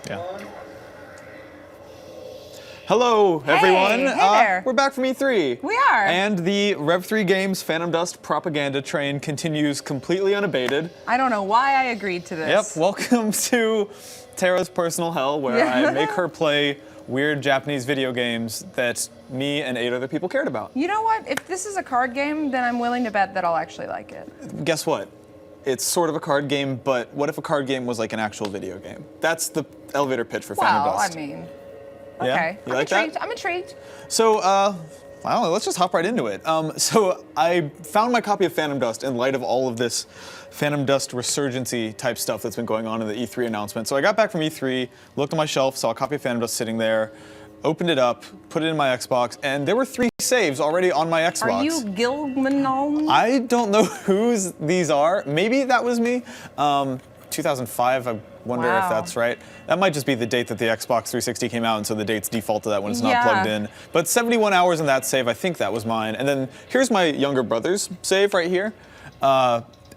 Yeah. Hello, everyone. Hey there. We're back from E3. We are. And the Rev3Games Phantom Dust propaganda train continues completely unabated. I don't know why I agreed to this. Yep, welcome to Tara's personal hell, where I make her play weird Japanese video games that me and 8 other people cared about. You know what? If this is a card game, then I'm willing to bet that I'll actually like it. Guess what? It's sort of a card game, but what if a card game was like an actual video game? That's the elevator pitch for Phantom Well, Dust. I mean, Yeah? okay. You like that? I'm intrigued. So, I don't know, let's just hop right into it. So I found my copy of Phantom Dust in light of all of this Phantom Dust resurgency type stuff that's been going on in the E3 announcement. So I got back from E3, looked on my shelf, saw a copy of Phantom Dust sitting there, opened it up, put it in my Xbox, and there were 3 saves already on my Xbox. Are you Gilmanon? I don't know whose these are. Maybe that was me. 2005, I wonder if that's right. That might just be the date that the Xbox 360 came out, and so the date's default to that when it's not plugged in. But 71 hours in that save, I think that was mine. And then here's my younger brother's save right here.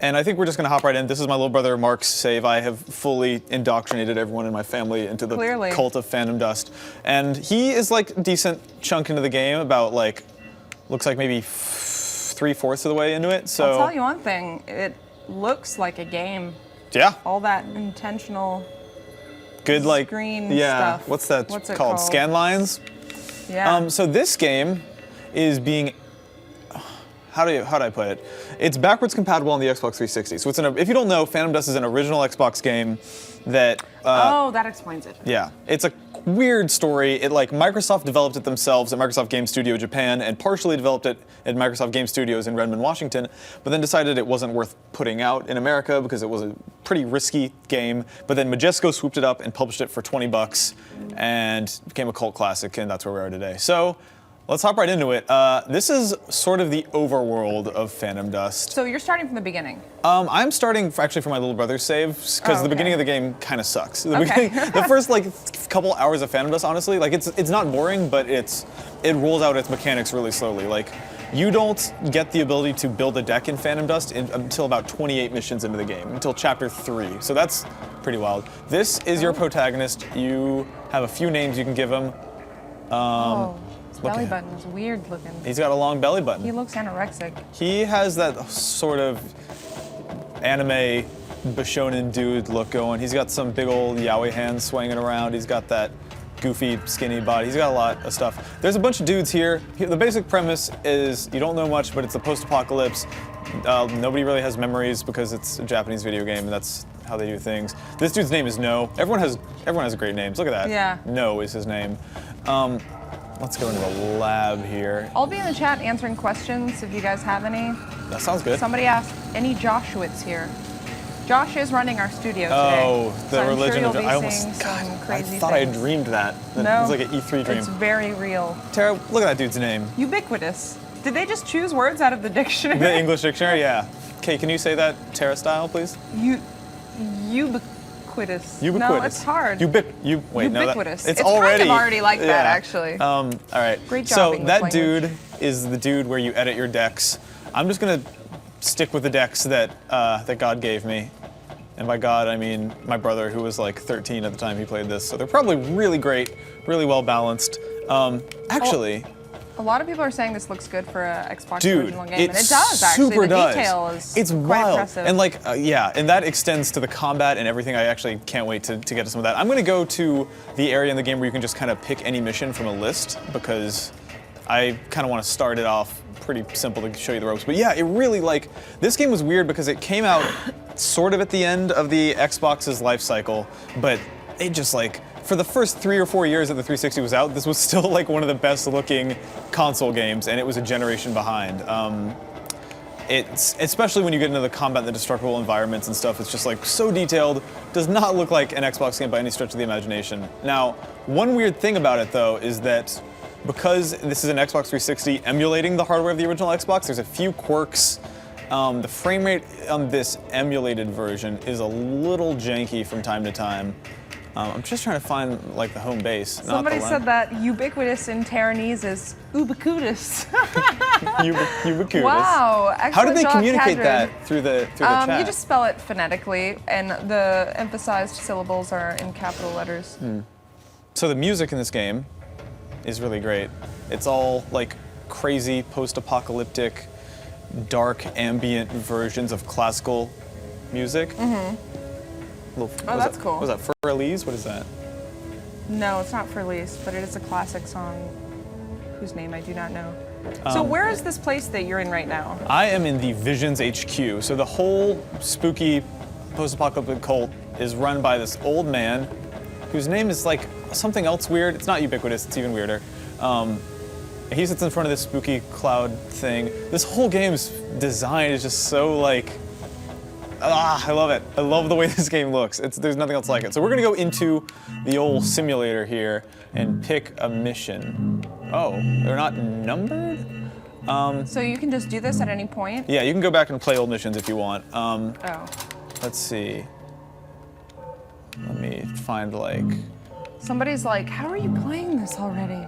And I think we're just gonna hop right in. This is my little brother Mark's save. I have fully indoctrinated everyone in my family into the cult of Phantom Dust. And he is like a decent chunk into the game, about like, looks like maybe 3/4 of the way into it. So I'll tell you one thing, it looks like a game. Yeah. All that intentional good like screen stuff. What's it called? Scan lines? Yeah. So this game is being, how do I put it? It's backwards compatible on the Xbox 360. So it's if you don't know, Phantom Dust is an original Xbox game that oh, that explains it. Yeah. It's a weird story. It Microsoft developed it themselves at Microsoft Game Studio Japan and partially developed it at Microsoft Game Studios in Redmond, Washington, but then decided it wasn't worth putting out in America because it was a pretty risky game. But then Majesco swooped it up and published it for $20 and became a cult classic, and that's where we are today. So let's hop right into it. This is sort of the overworld of Phantom Dust. So you're starting from the beginning? I'm starting actually from my little brother's saves, because the beginning of the game kind of sucks. The first couple hours of Phantom Dust, honestly, it's not boring, but it rolls out its mechanics really slowly. You don't get the ability to build a deck in Phantom Dust until about 28 missions into the game, until chapter 3. So that's pretty wild. This is your protagonist. You have a few names you can give him. His belly button is weird looking. He's got a long belly button. He looks anorexic. He has that sort of anime Bishonen dude look going. He's got some big old yaoi hands swinging around. He's got that goofy, skinny body. He's got a lot of stuff. There's a bunch of dudes here. The basic premise is you don't know much, but it's a post-apocalypse. Nobody really has memories because it's a Japanese video game, and that's how they do things. This dude's name is No. Everyone has great names. Look at that. Yeah. No is his name. Let's go into the lab here. I'll be in the chat answering questions if you guys have any. That sounds good. Somebody asked, any Joshuits here? Josh is running our studio today. Oh, the so religion I'm of sure I you'll be almost seeing some crazy I thought I things. dreamed that. No, It's like an E3 dream. It's very real. Tara, look at that dude's name. Ubiquitous. Did they just choose words out of the dictionary? The English dictionary, yeah. Okay, can you say that Tara style, please? Ubiquitous. Ubiquitous. No, it's hard. Wait, Ubiquitous. No, It's already kind of already like that, actually. All right. Great job, So English that language. dude is the dude where you edit your decks. I'm just gonna stick with the decks that that God gave me. And by God, I mean my brother, who was like 13 at the time he played this. So they're probably really great, really well balanced. Actually, a lot of people are saying this looks good for an Xbox dude, original game, and it does actually. Super The does. detail is it's quite wild. impressive. And and that extends to the combat and everything. I actually can't wait to get to some of that. I'm gonna go to the area in the game where you can just kind of pick any mission from a list, because I kind of want to start it off pretty simple to show you the ropes. But yeah, it really this game was weird because it came out sort of at the end of the Xbox's life cycle, but it just for the first 3 or 4 years that the 360 was out, this was still one of the best looking console games, and it was a generation behind. It's especially when you get into the combat and the destructible environments and stuff, it's just so detailed. Does not look like an Xbox game by any stretch of the imagination. Now, one weird thing about it though is that because this is an Xbox 360 emulating the hardware of the original Xbox, there's a few quirks. The frame rate on this emulated version is a little janky from time to time. I'm just trying to find like the home base. Somebody not the said that ubiquitous in Terranese is ubiquitous. Ubiquitous. Wow, excellent How did they job, communicate Kadrin. that through the chat? You just spell it phonetically, and the emphasized syllables are in capital letters. So the music in this game is really great. It's all like crazy post-apocalyptic, dark ambient versions of classical music. Oh, that's cool. Was that For Elise? What is that? No, it's not for Elise, but it is a classic song whose name I do not know. So where is this place that you're in right now? I am in the Visions HQ. So the whole spooky post-apocalyptic cult is run by this old man whose name is like something else weird. It's not ubiquitous, it's even weirder. He sits in front of this spooky cloud thing. This whole game's design is just so like, I love it. I love the way this game looks. There's nothing else like it. So we're gonna go into the old simulator here and pick a mission. Oh, they're not numbered? So you can just do this at any point? Yeah, you can go back and play old missions if you want. Oh. Let's see. Let me find like... Somebody's like, how are you playing this already?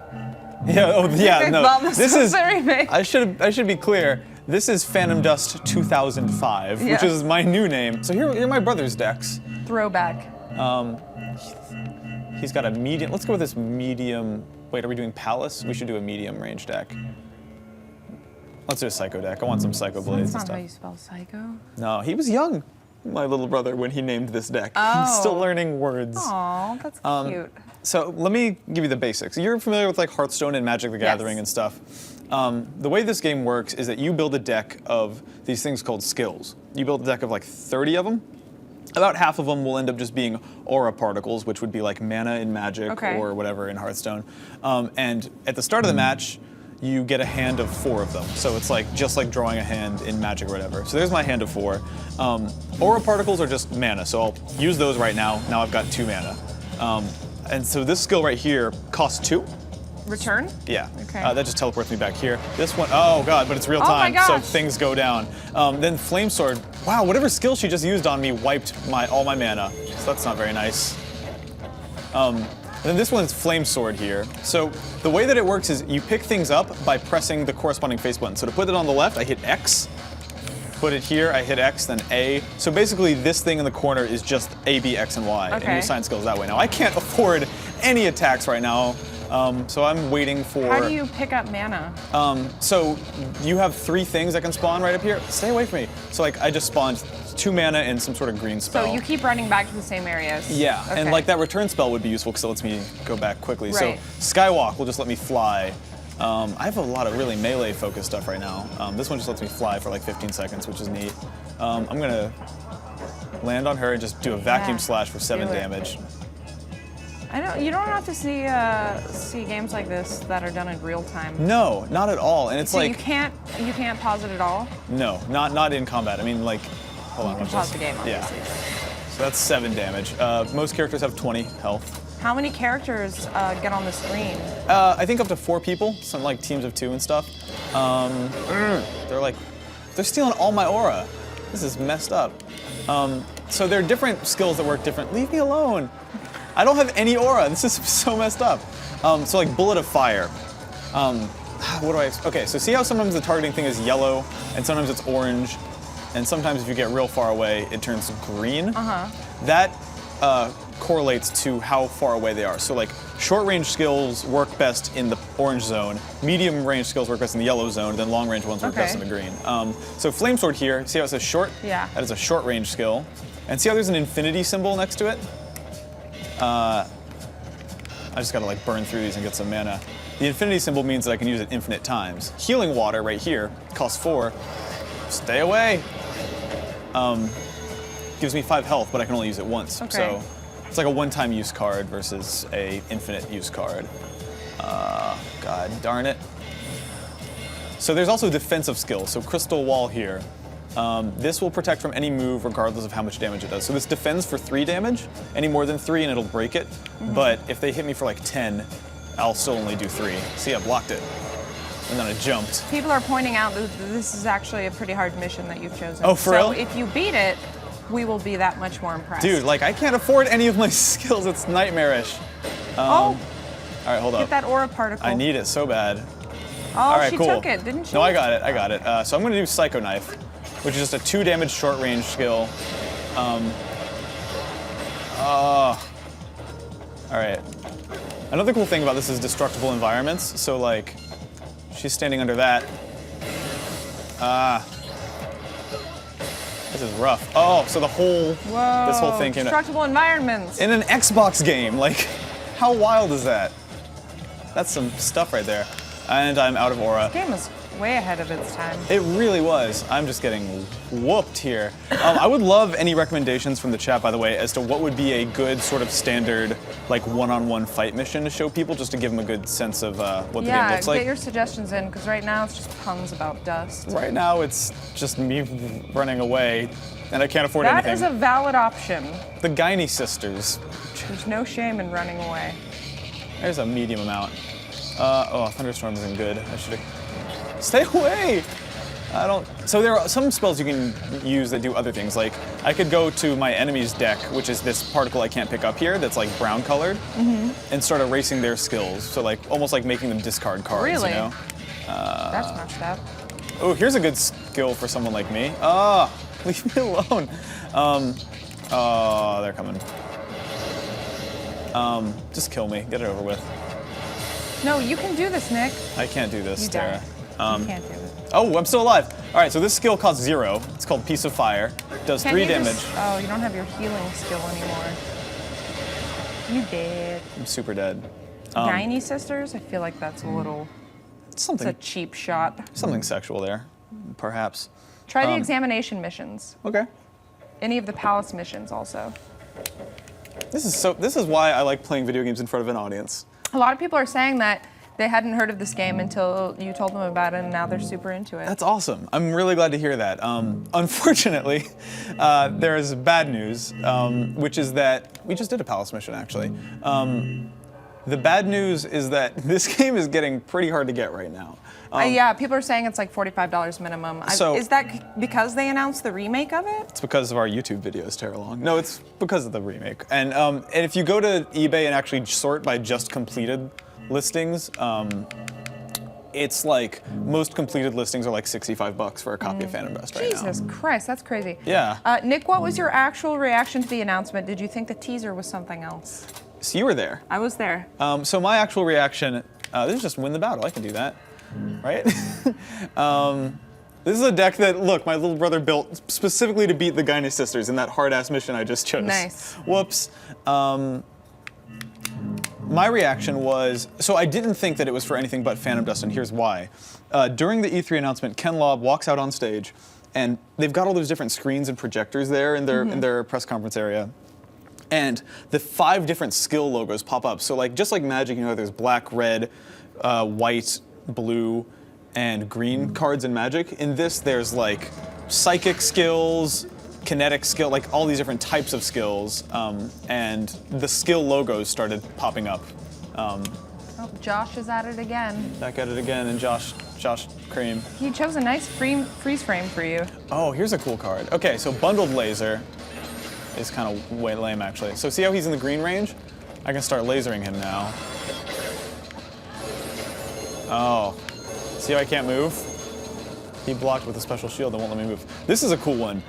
Yeah, oh yeah, no. This is a remake. I should be clear. This is Phantom Dust 2005, Yes. which is my new name. So here are my brother's decks. Throwback. He's got a medium. Let's go with this medium. Wait, are we doing Palace? We should do a medium range deck. Let's do a Psycho deck. I want some Psycho Blades That's and not how stuff. you spell psycho. No, he was young, my little brother, when he named this deck. He's still learning words. Aw, that's cute. So let me give you the basics. You're familiar with like Hearthstone and Magic the Gathering Yes. and stuff. The way this game works is that you build a deck of these things called skills. You build a deck of like 30 of them. About half of them will end up just being aura particles, which would be like mana in Magic or whatever in Hearthstone. And at the start of the match, you get a hand of 4 of them. So it's like just like drawing a hand in Magic or whatever. So there's my hand of 4. Aura particles are just mana, so I'll use those right now. Now I've got 2 mana. And so this skill right here costs 2. Return? Yeah. Okay. That just teleports me back here. This one, oh god, but it's real Oh my time, so gosh. things go down. Then Flame Sword, wow, whatever skill she just used on me wiped all my mana, so that's not very nice. Then this one's Flame Sword here. So the way that it works is you pick things up by pressing the corresponding face button. So to put it on the left, I hit X. Put it here, I hit X, then A. So basically this thing in the corner is just A, B, X, and Y, and you assign skills that way. Now I can't afford any attacks right now, so I'm waiting for... How do you pick up mana? So you have 3 things that can spawn right up here. Stay away from me. So like I just spawned 2 mana and some sort of green spell. So you keep running back to the same areas? Yeah, Okay. and like that return spell would be useful because it lets me go back quickly. Right. So Skywalk will just let me fly. I have a lot of really melee focused stuff right now. This one just lets me fly for like 15 seconds, which is neat. I'm gonna land on her and just do a vacuum slash for 7 do it. damage. You don't have to see games like this that are done in real time. No, not at all. And it's So like you can't pause it at all? no, not in combat. I mean like, hold on, You can watch pause this. the game, obviously. Yeah. So that's 7 damage. Most characters have 20 health. How many characters get on the screen? I think up to 4 people, some like teams of 2 and stuff. They're stealing all my aura. This is messed up. So there are different skills that work different. Leave me alone. I don't have any aura. This is so messed up. So like Bullet of Fire. What do I? Okay, so see how sometimes the targeting thing is yellow, and sometimes it's orange, and sometimes if you get real far away, it turns green. That correlates to how far away they are. So like short range skills work best in the orange zone, medium range skills work best in the yellow zone, and then long range ones work best in the green. So Flame Sword here, see how it says short? Yeah. That is a short range skill. And see how there's an infinity symbol next to it? I just gotta like burn through these and get some mana. The infinity symbol means that I can use it infinite times. Healing Water right here costs 4. Stay away. Gives me 5 health, but I can only use it once. Okay. So it's like a one-time use card versus a infinite use card. God darn it. So there's also defensive skills. So Crystal Wall here. This will protect from any move regardless of how much damage it does. So this defends for 3 damage. Any more than 3 and it'll break it. But if they hit me for like 10, I'll still only do 3. See, I blocked it. And then I jumped. People are pointing out that this is actually a pretty hard mission that you've chosen. Oh, for real? So if you beat it, we will be that much more impressed. Dude, like, I can't afford any of my skills. It's nightmarish. All right, hold get up. that aura particle. I need it so bad. Oh, All right, she cool. took it, didn't she? No, I got it. So I'm going to do Psycho Knife, which is just a 2 damage short range skill. All right. Another cool thing about this is destructible environments. So, like, she's standing under that. This is rough. Oh, so this whole thing came destructible environments. in an Xbox game. Like, how wild is that? That's some stuff right there. And I'm out of aura. This game was way ahead of its time. It really was. I'm just getting whooped here. I would love any recommendations from the chat, by the way, as to what would be a good sort of standard, like, one-on-one fight mission to show people, just to give them a good sense of what the game looks like. Yeah, get your suggestions in, because right now it's just puns about dust. Right now, it's just me running away, and I can't afford anything. That is a valid option. The Guiney sisters. There's no shame in running away. There's a medium amount. Thunderstorm isn't good. I should have. Stay away! So there are some spells you can use that do other things. Like, I could go to my enemy's deck, which is this particle I can't pick up here that's like brown colored, and start erasing their skills. So, like, almost like making them discard cards, Really? you know? That's messed up. Oh, here's a good skill for someone like me. Leave me alone. They're coming. Just kill me. Get it over with. No, you can do this, Nick. I can't do this, You Tara. don't. You can't do it. Oh, I'm still alive. All right, so this skill costs 0. It's called Piece of Fire. Does Can't 3 you damage. Oh, you don't have your healing skill anymore. You dead. I'm super dead. Guiney sisters? I feel like that's a little. It's Something a cheap shot. sexual there, perhaps. Try the examination missions. Okay. Any of the palace missions also. This is why I like playing video games in front of an audience. A lot of people are saying that they hadn't heard of this game until you told them about it, and now they're super into it. That's awesome. I'm really glad to hear that. Unfortunately, there is bad news, which is that we just did a palace mission, actually. The bad news is that this game is getting pretty hard to get right now. Yeah, people are saying it's like $45 minimum. Is that because they announced the remake of it? It's because of our YouTube videos, Tara Long. No, it's because of the remake. And if you go to eBay and actually sort by just completed listings, it's like most completed listings are like $65 for a copy of Phantom Dust right now. Jesus Christ, that's crazy. Yeah. Nick, what was your actual reaction to the announcement? Did you think the teaser was something else? So you were there. I was there. So my actual reaction, this is just win the battle. I can do that, right? This is a deck that, look, my little brother built specifically to beat the Guiney sisters in that hard-ass mission I just chose. Nice. Whoops. My reaction was, so I didn't think that it was for anything but Phantom Dust, and here's why. During the E3 announcement, Ken Lobb walks out on stage, and they've got all those different screens and projectors there in their press conference area. And the 5 different skill logos pop up. So like just like Magic, you know, there's black, red, white, blue, and green cards in Magic. In this, there's like psychic skills, kinetic skill, like all these different types of skills, and the skill logos started popping up. Josh is at it again. Back at it again, and Josh Cream. He chose a nice freeze frame for you. Oh, here's a cool card. Okay, so Bundled Laser is kind of way lame, actually. So see how he's in the green range? I can start lasering him now. Oh, see how I can't move? He blocked with a special shield that won't let me move. This is a cool one.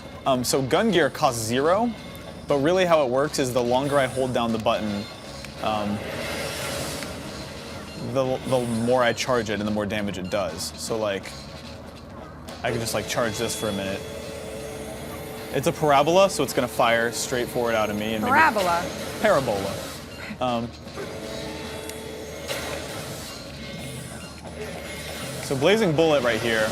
So gun gear costs 0, but really how it works is the longer I hold down the button, the more I charge it and the more damage it does. So like, I can just like charge this for a minute. It's a parabola, so it's gonna fire straight forward out of me. And Parabola. Parabola. So Blazing Bullet right here,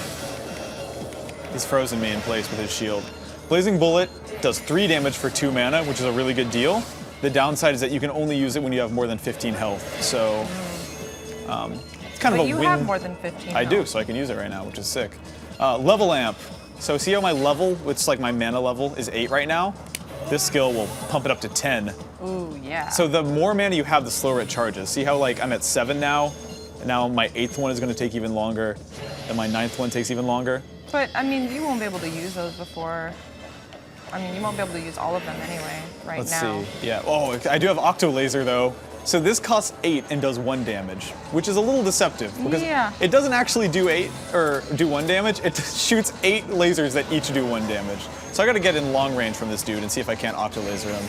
he's frozen me in place with his shield. Blazing Bullet does 3 damage for 2 mana, which is a really good deal. The downside is that you can only use it when you have more than 15 health, so it's kind of a win. You have more than 15 I health. do, so I can use it right now, which is sick. Level Amp. So see how my level, it's like my mana level, is 8 right now? This skill will pump it up to 10. Ooh, yeah. So the more mana you have, the slower it charges. See how like I'm at 7 now? And now my 8th one is going to take even longer, and my 9th one takes even longer. But, I mean, you won't be able to use those before I mean, you won't be able to use all of them anyway right now. Let's see. Yeah. Oh, I do have Octo Laser though. So this costs 8 and does 1 damage, which is a little deceptive because it doesn't actually do 8 or do 1 damage. It shoots 8 lasers that each do 1 damage. So I got to get in long range from this dude and see if I can't Octo Laser him.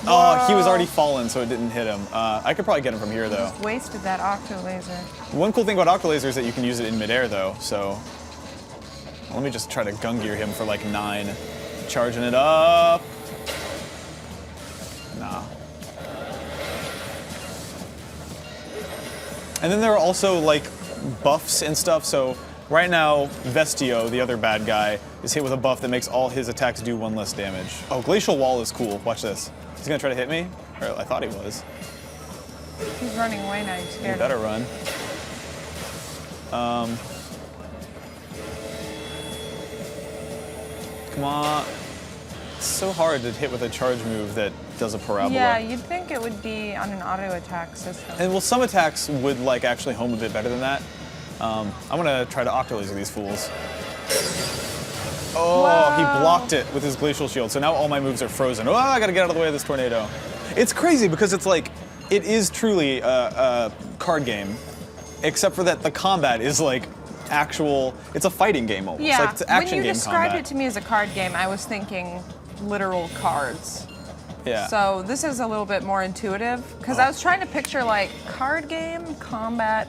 Whoa. Oh, he was already fallen, so it didn't hit him. I could probably get him from here though. Just wasted that Octo Laser. One cool thing about Octo Laser is that you can use it in midair though. So let me just try to gun gear him for like 9, charging it up. Nah. And then there are also like buffs and stuff. So right now, Vestio, the other bad guy, is hit with a buff that makes all his attacks do 1 less damage. Oh, Glacial Wall is cool. Watch this. He's gonna try to hit me? Or I thought he was. He's running away now. He's scared. He better run. Come on. It's so hard to hit with a charge move that does a parabola. Yeah, you'd think it would be on an auto attack system. And well, some attacks would like actually home a bit better than that. I'm gonna try to Octo Laser these fools. Oh, Whoa. he blocked it with his Glacial Shield, so now all my moves are frozen. Oh, I gotta get out of the way of this tornado. It's crazy because it's like, it is truly a card game, except for that the combat is like actual, it's a fighting game almost. Yeah, Like it's action when you game described combat. it to me as a card game, I was thinking literal cards. Yeah. So this is a little bit more intuitive, because I was trying to picture like card game, combat,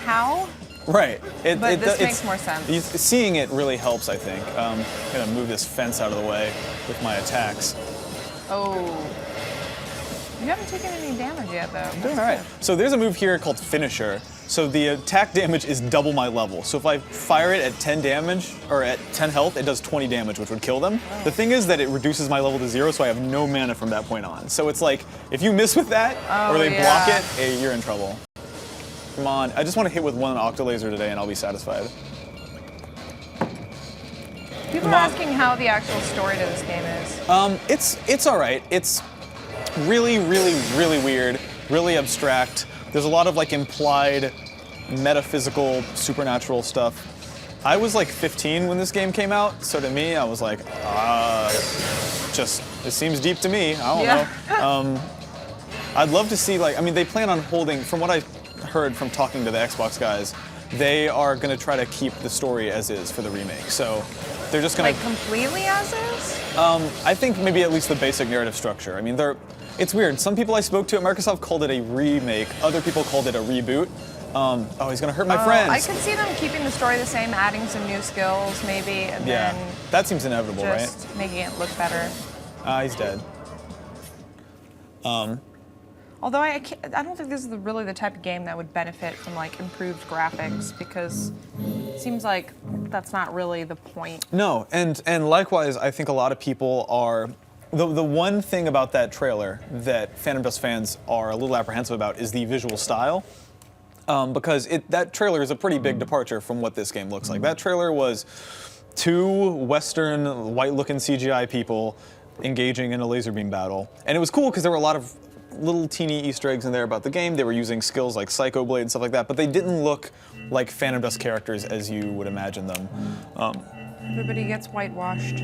how? Right. But this makes more sense. Seeing it really helps, I think. I'm gonna move this fence out of the way with my attacks. Oh. You haven't taken any damage yet, though. I'm doing all right. So there's a move here called Finisher. So the attack damage is double my level. So if I fire it at 10 damage, or at 10 health, it does 20 damage, which would kill them. Oh. The thing is that it reduces my level to 0, so I have no mana from that point on. So it's like, if you miss with that, or they block it, hey, you're in trouble. Come on, I just want to hit with 1 Octo Laser today and I'll be satisfied. People are asking how the actual story to this game is. It's all right. It's really, really, really weird, really abstract. There's a lot of like implied metaphysical, supernatural stuff. I was like 15 when this game came out, so to me, I was like, it seems deep to me. I don't know. I'd love to see like, I mean, they plan on holding, from what I heard from talking to the Xbox guys, they are going to try to keep the story as is for the remake. So they're just going to... Like completely as is? I think maybe at least the basic narrative structure. I mean, it's weird. Some people I spoke to at Microsoft called it a remake. Other people called it a reboot. Oh, he's going to hurt my friends. I could see them keeping the story the same, adding some new skills maybe, and then that seems inevitable, just making it look better. He's dead. Although I don't think this is really the type of game that would benefit from like improved graphics, because it seems like that's not really the point. No, and likewise, I think a lot of people are. The one thing about that trailer that Phantom Dust fans are a little apprehensive about is the visual style, because that trailer is a pretty big departure from what this game looks like. That trailer was 2 Western white-looking CGI people engaging in a laser beam battle, and it was cool because there were a lot of little teeny Easter eggs in there about the game. They were using skills like Psycho Blade and stuff like that, but they didn't look like Phantom Dust characters as you would imagine them. Everybody gets whitewashed.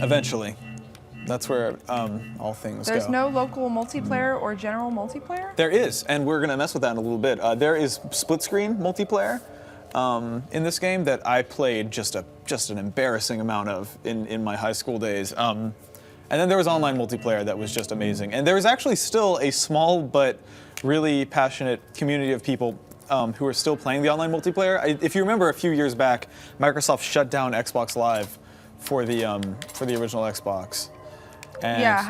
Eventually. That's where all things There's go. no local multiplayer or general multiplayer? There is, and we're gonna mess with that in a little bit. There is split screen multiplayer in this game that I played just an embarrassing amount of in my high school days. And then there was online multiplayer that was just amazing. And there is actually still a small but really passionate community of people who are still playing the online multiplayer. If you remember a few years back, Microsoft shut down Xbox Live for the original Xbox. And yeah,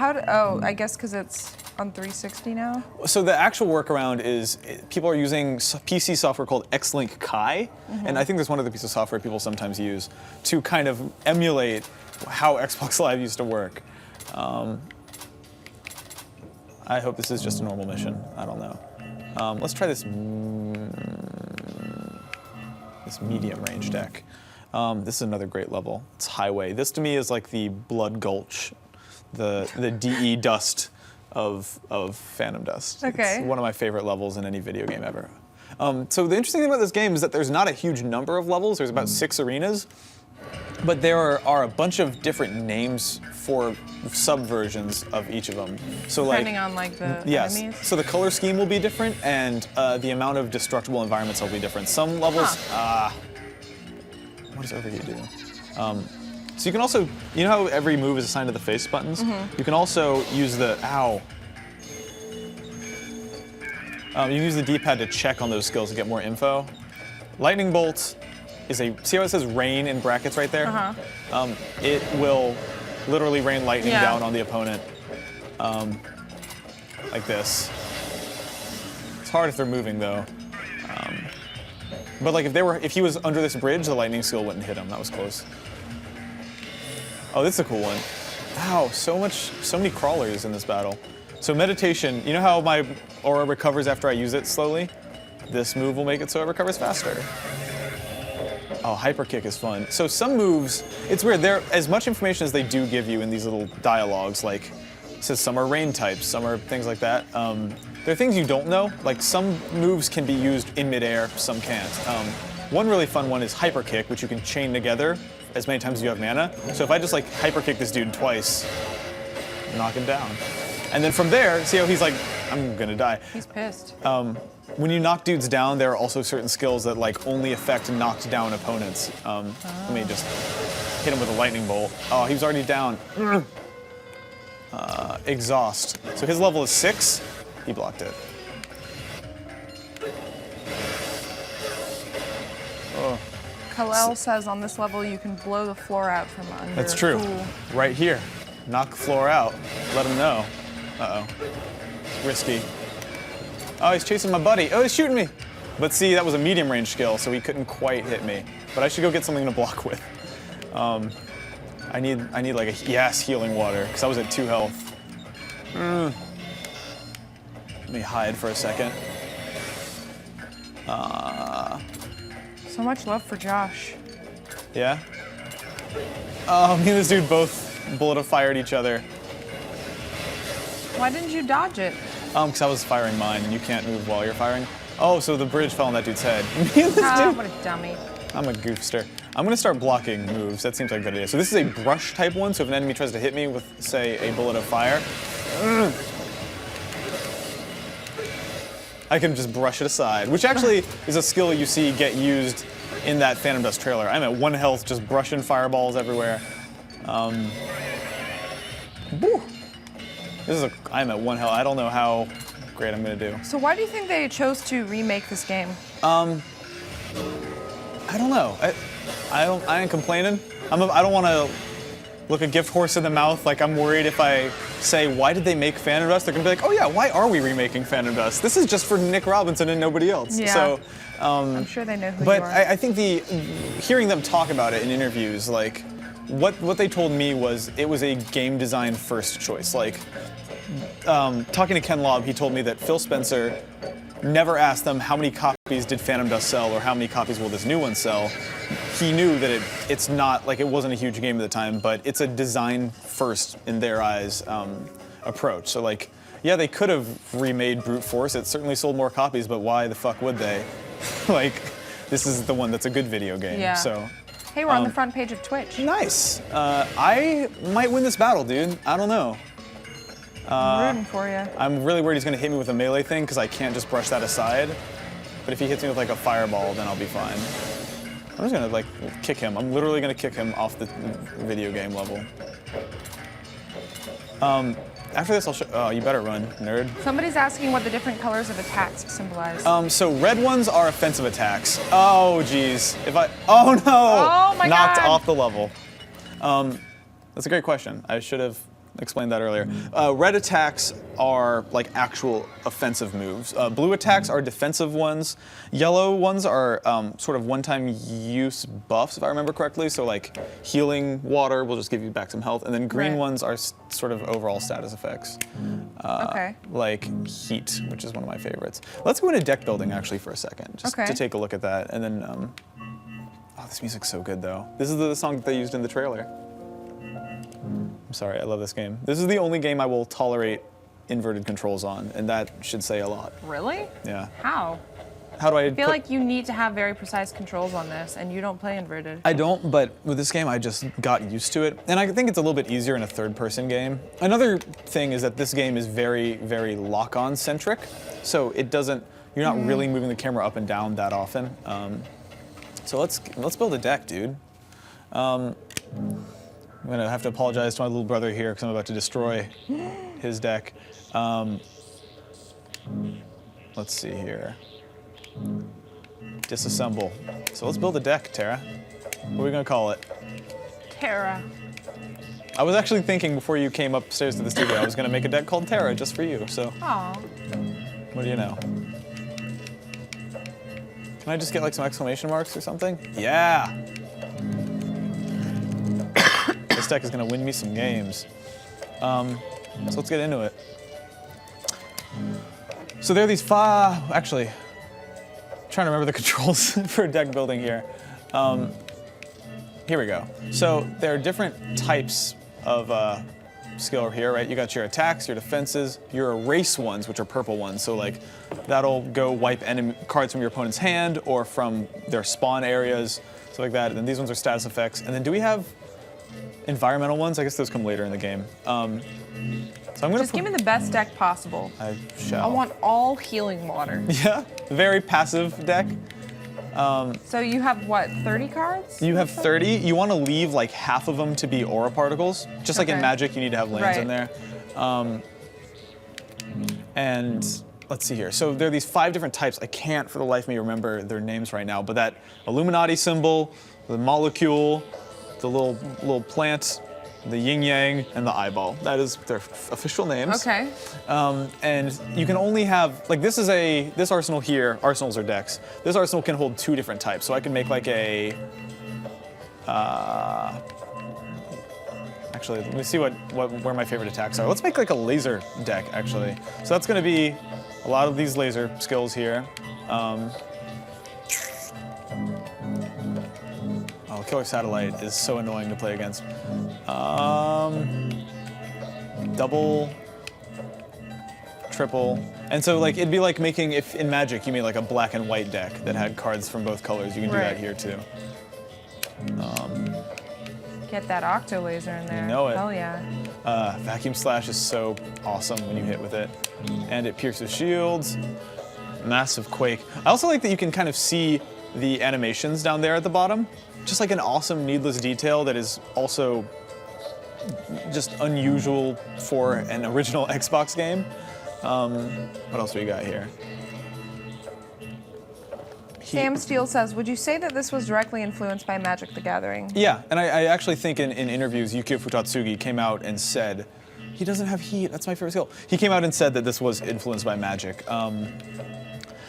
I guess because it's on 360 now? So the actual workaround is people are using PC software called Xlink Kai, and I think there's one other piece of software people sometimes use to kind of emulate how Xbox Live used to work. I hope this is just a normal mission. I don't know. Let's try this medium range deck. This is another great level. It's Highway. This to me is like the Blood Gulch, the DE dust of Phantom Dust. Okay. It's one of my favorite levels in any video game ever. So the interesting thing about this game is that there's not a huge number of levels. There's about 6 arenas. but there are a bunch of different names for subversions of each of them. So Depending like, on like the yes. enemies. So the color scheme will be different, and the amount of destructible environments will be different. Some levels. What does overheat do? So you can also, you know how every move is assigned to the face buttons? You can also use the ow. You can use the D-pad to check on those skills to get more info. Lightning bolt is see how it says rain in brackets right there? It will literally rain lightning down on the opponent, like this. It's hard if they're moving though. But like if he was under this bridge, the lightning skill wouldn't hit him. That was close. Oh, this is a cool one. Ow, so many crawlers in this battle. So meditation, you know how my aura recovers after I use it slowly? This move will make it so it recovers faster. Oh, hyper kick is fun. So some moves, it's weird. There, as much information as they do give you in these little dialogues, like it says some are rain types, some are things like that. There are things you don't know. Like some moves can be used in midair, some can't. One really fun one is hyper kick, which you can chain together as many times as you have mana. So if I just like hyper kick this dude twice, knock him down. And then from there, see how he's like, I'm gonna die. He's pissed. When you knock dudes down, there are also certain skills that like only affect knocked down opponents. Let me just hit him with a lightning bolt. Oh, he was already down. Exhaust. So his level is 6. He blocked it. Oh. Kalel says on this level you can blow the floor out from under. That's true. Ooh. Right here. Knock the floor out. Let him know. Uh-oh. Risky. Oh, he's chasing my buddy. Oh, he's shooting me. But see, that was a medium range skill, so he couldn't quite hit me. But I should go get something to block with. I need like a healing water, because I was at 2 health. Let me hide for a second. So much love for Josh. Yeah? Oh, me and this dude both bullet fired each other. Why didn't you dodge it? Because I was firing mine, and you can't move while you're firing. Oh, so the bridge fell on that dude's head. Me and this dude. What a dummy. I'm a goofster. I'm gonna start blocking moves. That seems like a good idea. So this is a brush type one, so if an enemy tries to hit me with, say, a bullet of fire, I can just brush it aside, which actually is a skill you see get used in that Phantom Dust trailer. I'm at 1 health, just brushing fireballs everywhere. I'm at 1 health. I don't know how great I'm gonna do. So why do you think they chose to remake this game? I don't know. I ain't complaining. I don't want to look a gift horse in the mouth. Like I'm worried if I say why did they make Phantom Dust, they're gonna be like, oh yeah, why are we remaking Phantom Dust? This is just for Nick Robinson and nobody else. Yeah. So, I'm sure they know who but you are. I think hearing them talk about it in interviews, like what they told me was it was a game design first choice. Like talking to Ken Lobb, he told me that Phil Spencer never asked them how many copies did Phantom Dust sell or how many copies will this new one sell. He knew that it's not, like it wasn't a huge game at the time, but it's a design first, in their eyes, approach. So like, yeah, they could have remade Brute Force. It certainly sold more copies, but why the fuck would they? Like, this is the one that's a good video game. Yeah. So. Hey, we're on the front page of Twitch. Nice. I might win this battle, dude. I don't know. I'm rooting for you. I'm really worried he's going to hit me with a melee thing because I can't just brush that aside. But if he hits me with like a fireball, then I'll be fine. I'm just going to like kick him. I'm literally going to kick him off the video game level. After this, I'll show. Oh, you better run, nerd. Somebody's asking what the different colors of attacks symbolize. So red ones are offensive attacks. Oh, geez. Oh no! Oh my Knocked God. off the level. That's a great question. I should have explained that earlier. Red attacks are like actual offensive moves. Blue attacks are defensive ones. Yellow ones are sort of one-time use buffs, if I remember correctly. So like healing water will just give you back some health. And then green Right. ones are sort of overall status effects. Okay. Like heat, which is one of my favorites. Let's go into deck building actually for a second, just Okay. to take a look at that. And then, oh, this music's so good though. This is the song that they used in the trailer. I'm sorry, I love this game. This is the only game I will tolerate inverted controls on, and that should say a lot. Really? Yeah. How? how do I? I feel like you need to have very precise controls on this, and you don't play inverted. I don't, but with this game, I just got used to it. And I think it's a little bit easier in a third-person game. Another thing is that this game is very, very lock-on centric. So it doesn't, you're not really moving the camera up and down that often. So let's build a deck, dude. I'm gonna have to apologize to my little brother here because I'm about to destroy his deck. Let's see here. Disassemble. So let's build a deck, Tara. What are we gonna call it? Terra. I was actually thinking before you came upstairs to the studio, I was gonna make a deck called Tara just for you. So Aw. what do you know? Can I just get like some exclamation marks or something? Yeah. This deck is gonna win me some games. So let's get into it. So there are these actually, trying to remember the controls for deck building here. Here we go. So there are different types of skill here, right? You got your attacks, your defenses, your erase ones, which are purple ones. So like that'll go wipe cards from your opponent's hand or from their spawn areas, stuff like that. And then these ones are status effects. And then do we have environmental ones? I guess those come later in the game. So I'm gonna Just give me the best deck possible. I shall. I want all healing water. Yeah, very passive deck. So you have what, 30 cards? You have 30. You want to leave like half of them to be aura particles. Just like in Okay. Magic, you need to have lands in Right. there. And let's see here. So there are these 5 different types. I can't for the life of me remember their names right now, but that Illuminati symbol, the molecule, the little plant, the yin yang, and the eyeball. That is their official names. Okay. And you can only have, like this arsenal here, arsenals are decks. This arsenal can hold 2 different types. So I can make like a, actually, let me see where my favorite attacks are. Let's make like a laser deck, actually. So that's gonna be a lot of these laser skills here. Oh, Killer Satellite is so annoying to play against. Double, triple. And so like it'd be like making, if in Magic you made like a black and white deck that had cards from both colors, you can do that Right. here too. Get that octo laser in there. You know it. Hell yeah. Vacuum Slash is so awesome when you hit with it. And it pierces shields. Massive Quake. I also like that you can kind of see the animations down there at the bottom. Just like an awesome needless detail that is also just unusual for an original Xbox game. What else do we got here? Sam Steele says, would you say that this was directly influenced by Magic the Gathering? Yeah, and I actually think in interviews, Yukio Futatsugi came out and said, he doesn't have heat, that's my favorite skill. He came out and said that this was influenced by Magic.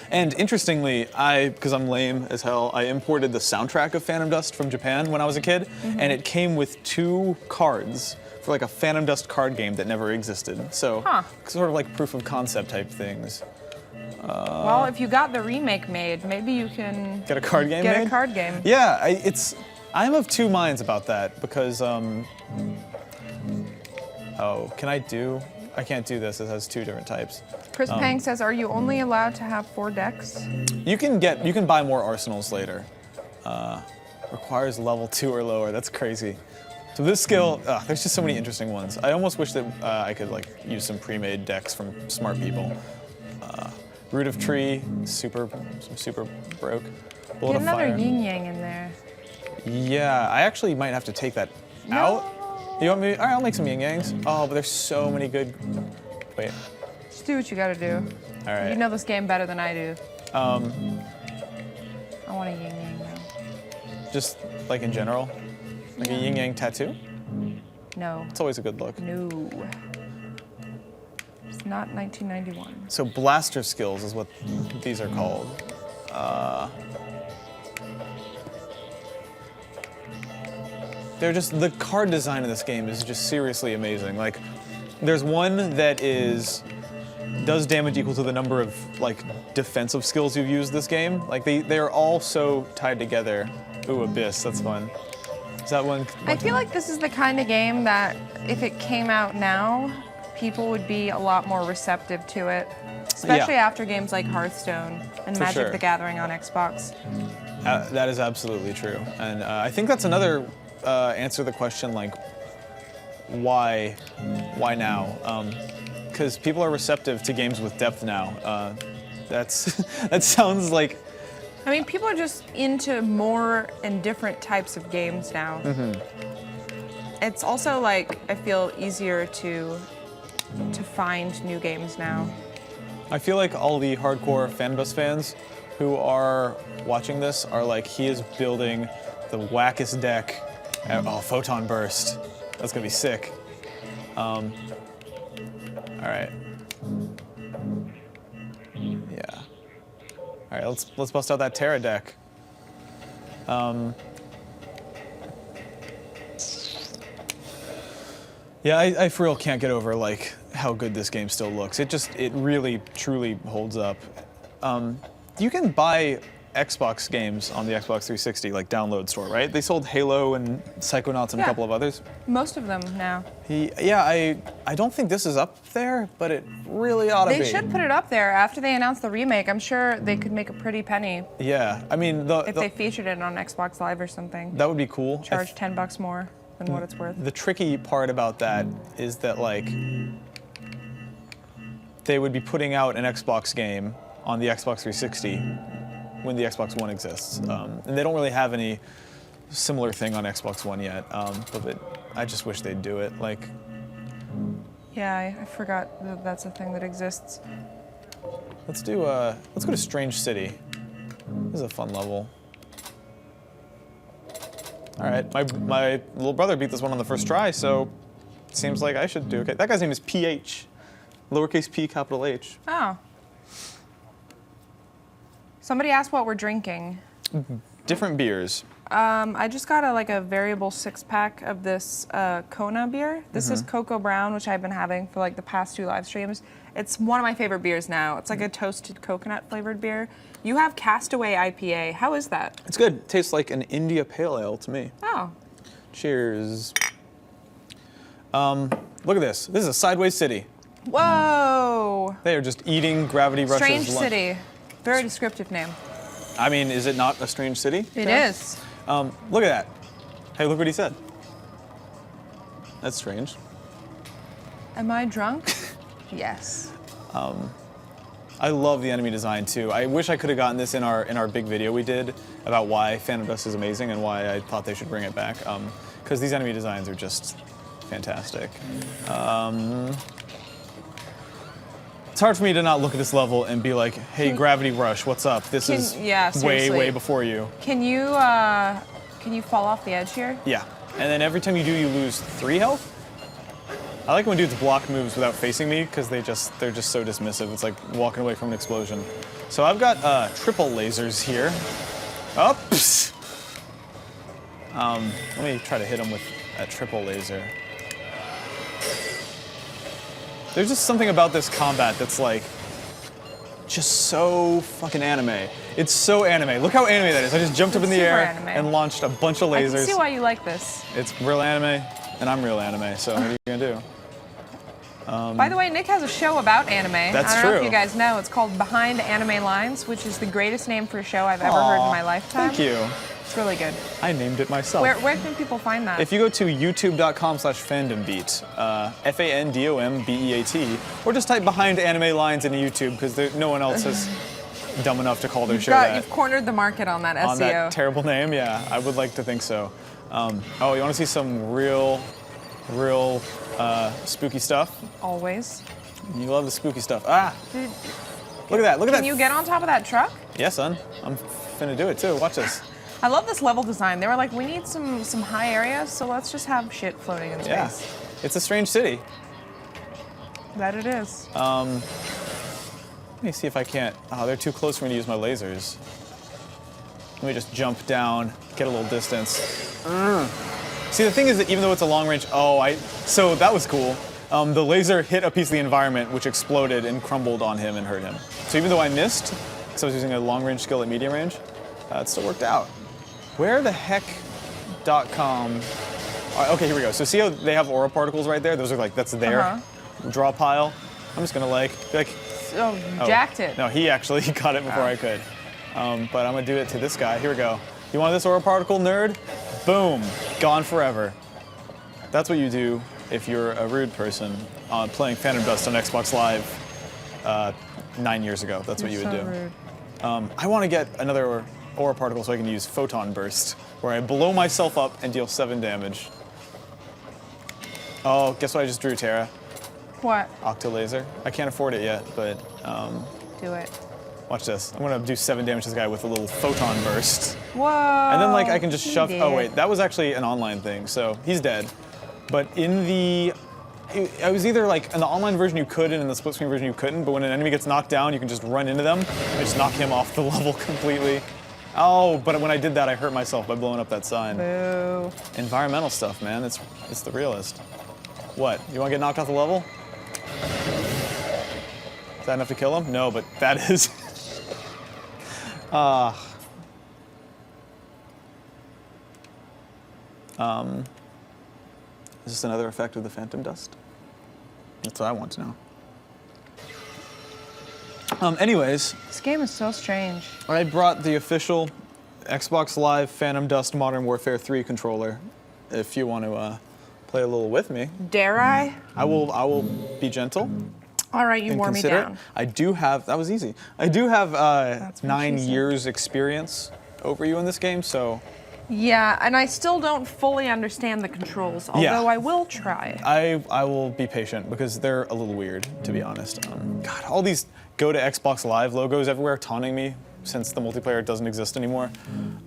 And interestingly, because I'm lame as hell, I imported the soundtrack of Phantom Dust from Japan when I was a kid, and it came with 2 cards for like a Phantom Dust card game that never existed. So sort of like proof of concept type things. Well, if you got the remake made, maybe you can Get a card game get made? a card game. Yeah, I'm of 2 minds about that because, oh, I can't do this, it has 2 different types. Chris Pang says, are you only allowed to have 4 decks? You can buy more arsenals later. Requires level 2 or lower, that's crazy. So this skill, there's just so many interesting ones. I almost wish that I could like use some pre-made decks from smart people. Root of Tree, super broke. Bullet Get of another Fire. yin yang in there. Yeah, I actually might have to take that out. You want me? All right, I'll make some yin yangs. Oh, but there's so many good. Wait. Just do what you gotta do. All right. You know this game better than I do. I want a yin yang now. Just like in general, like a yin yang tattoo. No. It's always a good look. No. It's not 1991. So blaster skills is what these are called. They're just, the card design in this game is just seriously amazing. Like, there's one that does damage equal to the number of like defensive skills you've used this game. Like they're all so tied together. Ooh, Abyss, that's fun. Is that one? I feel like this is the kind of game that if it came out now, people would be a lot more receptive to it. especially after games like Hearthstone and Magic sure. the Gathering on Xbox. That is absolutely true, and I think that's another answer to the question, like, why now? Because people are receptive to games with depth now. That sounds like. I mean, people are just into more and different types of games now. It's also like I feel easier to find new games now. I feel like all the hardcore Fanbus fans who are watching this are like, he is building the wackest deck. Oh, Photon Burst. That's gonna be sick. All right. Yeah. All right, let's bust out that Terra deck. Yeah, I for real can't get over like how good this game still looks. It really truly holds up. You can buy Xbox games on the Xbox 360 like download store, right? They sold Halo and Psychonauts and a couple of others. Most of them now. I don't think this is up there, but it really ought to be. They should put it up there after they announce the remake. I'm sure they could make a pretty penny. Yeah, I mean if they featured it on Xbox Live or something. That would be cool. Charge $10 more than what it's worth. The tricky part about that is that like they would be putting out an Xbox game on the Xbox 360 when the Xbox One exists, and they don't really have any similar thing on Xbox One yet. But I just wish they'd do it. Like, yeah, I forgot that that's a thing that exists. let's go to Strange City. This is a fun level. All right, my little brother beat this one on the first try, so it seems like I should do okay. That guy's name is PH, lowercase p, capital H. Oh. Somebody asked what we're drinking. Different beers. I just got a variable 6-pack of this Kona beer. This is Cocoa Brown, which I've been having for like the past 2 live streams. It's one of my favorite beers now. It's like a toasted coconut flavored beer. You have Castaway IPA. How is that? It's good. It tastes like an India Pale Ale to me. Oh. Cheers. Look at this. This is a sideways city. Whoa. They are just eating Gravity Rush's Strange lunch. City. Very descriptive name. I mean, is it not a strange city? It is. Look at that. Hey, look what he said. That's strange. Am I drunk? Yes. I love the enemy design too. I wish I could have gotten this in our big video we did about why Phantom Dust is amazing and why I thought they should bring it back. Because these enemy designs are just fantastic. It's hard for me to not look at this level and be like, hey, Gravity Rush, what's up? This is way before you. Can you fall off the edge here? Yeah. And then every time you do, you lose 3 health. I like when dudes block moves without facing me because they're just so dismissive. It's like walking away from an explosion. So I've got triple lasers here. Oops. Let me try to hit him with a triple laser. There's just something about this combat that's like, just so fucking anime. It's so anime. Look how anime that is. I just jumped up in the air and launched a bunch of lasers. I can see why you like this. It's real anime, and I'm real anime, so what are you gonna do? By the way, Nick has a show about anime. That's I don't know true. if you guys know. It's called Behind Anime Lines, which is the greatest name for a show I've ever heard in my lifetime. Thank you. It's really good. I named it myself. Where can people find that? If you go to youtube.com/fandombeat, FANDOMBEAT, or just type Behind Anime Lines into YouTube, because no one else is dumb enough to call their show that. You've cornered the market on that SEO. On that terrible name, yeah. I would like to think so. Oh, you want to see some real spooky stuff? Always. You love the spooky stuff. Ah! Dude, Look at that, look at that. Can you get on top of that truck? Yeah, son. I'm finna do it too. Watch this. I love this level design. They were like, we need some high areas, so let's just have shit floating in space. Yeah. It's a strange city. That it is. Let me see if I can't. Oh, they're too close for me to use my lasers. Let me just jump down, get a little distance. See, the thing is that even though it's a long range, so that was cool. The laser hit a piece of the environment, which exploded and crumbled on him and hurt him. So even though I missed, because I was using a long range skill at medium range, it still worked out. Where the heck.com? Okay, here we go. So see how they have aura particles right there? Those are like, that's their draw pile. I'm just gonna like, be like, Oh, jacked it. no, he actually got it before I could. But I'm gonna do it to this guy. Here we go. You want this aura particle, nerd? Boom, gone forever. That's what you do if you're a rude person playing Phantom Dust on Xbox Live 9 years ago. That's what you would so do. Rude. I want to get another aura particle so I can use Photon Burst, where I blow myself up and deal 7 damage. Oh, guess what I just drew, Tara? What? Octolaser. I can't afford it yet, but Do it. watch this. I'm gonna do 7 damage to this guy with a little Photon Burst. Whoa. And then like I can just he shove, oh did. wait, that was actually an online thing, so he's dead. But in the, it was either like in the online version you could and in the split screen version you couldn't, but when an enemy gets knocked down, you can just run into them and just knock him off the level completely. Oh, but when I did that, I hurt myself by blowing up that sign. Boo. Environmental stuff, man, it's the realest. What, you wanna get knocked off the level? Is that enough to kill him? No, but that is. Is this another effect of the Phantom Dust? That's what I want to know. Anyways, This game is so strange. I brought the official Xbox Live Phantom Dust Modern Warfare 3 controller. If you want to play a little with me, Dare I? I will be gentle. All right, you And wore me consider down. it. I do have, that was easy. I do have what 9 she said. years experience over you in this game, so Yeah, and I still don't fully understand the controls, although I will try. I will be patient because they're a little weird, to be honest. God, all these go to Xbox Live logos everywhere taunting me since the multiplayer doesn't exist anymore.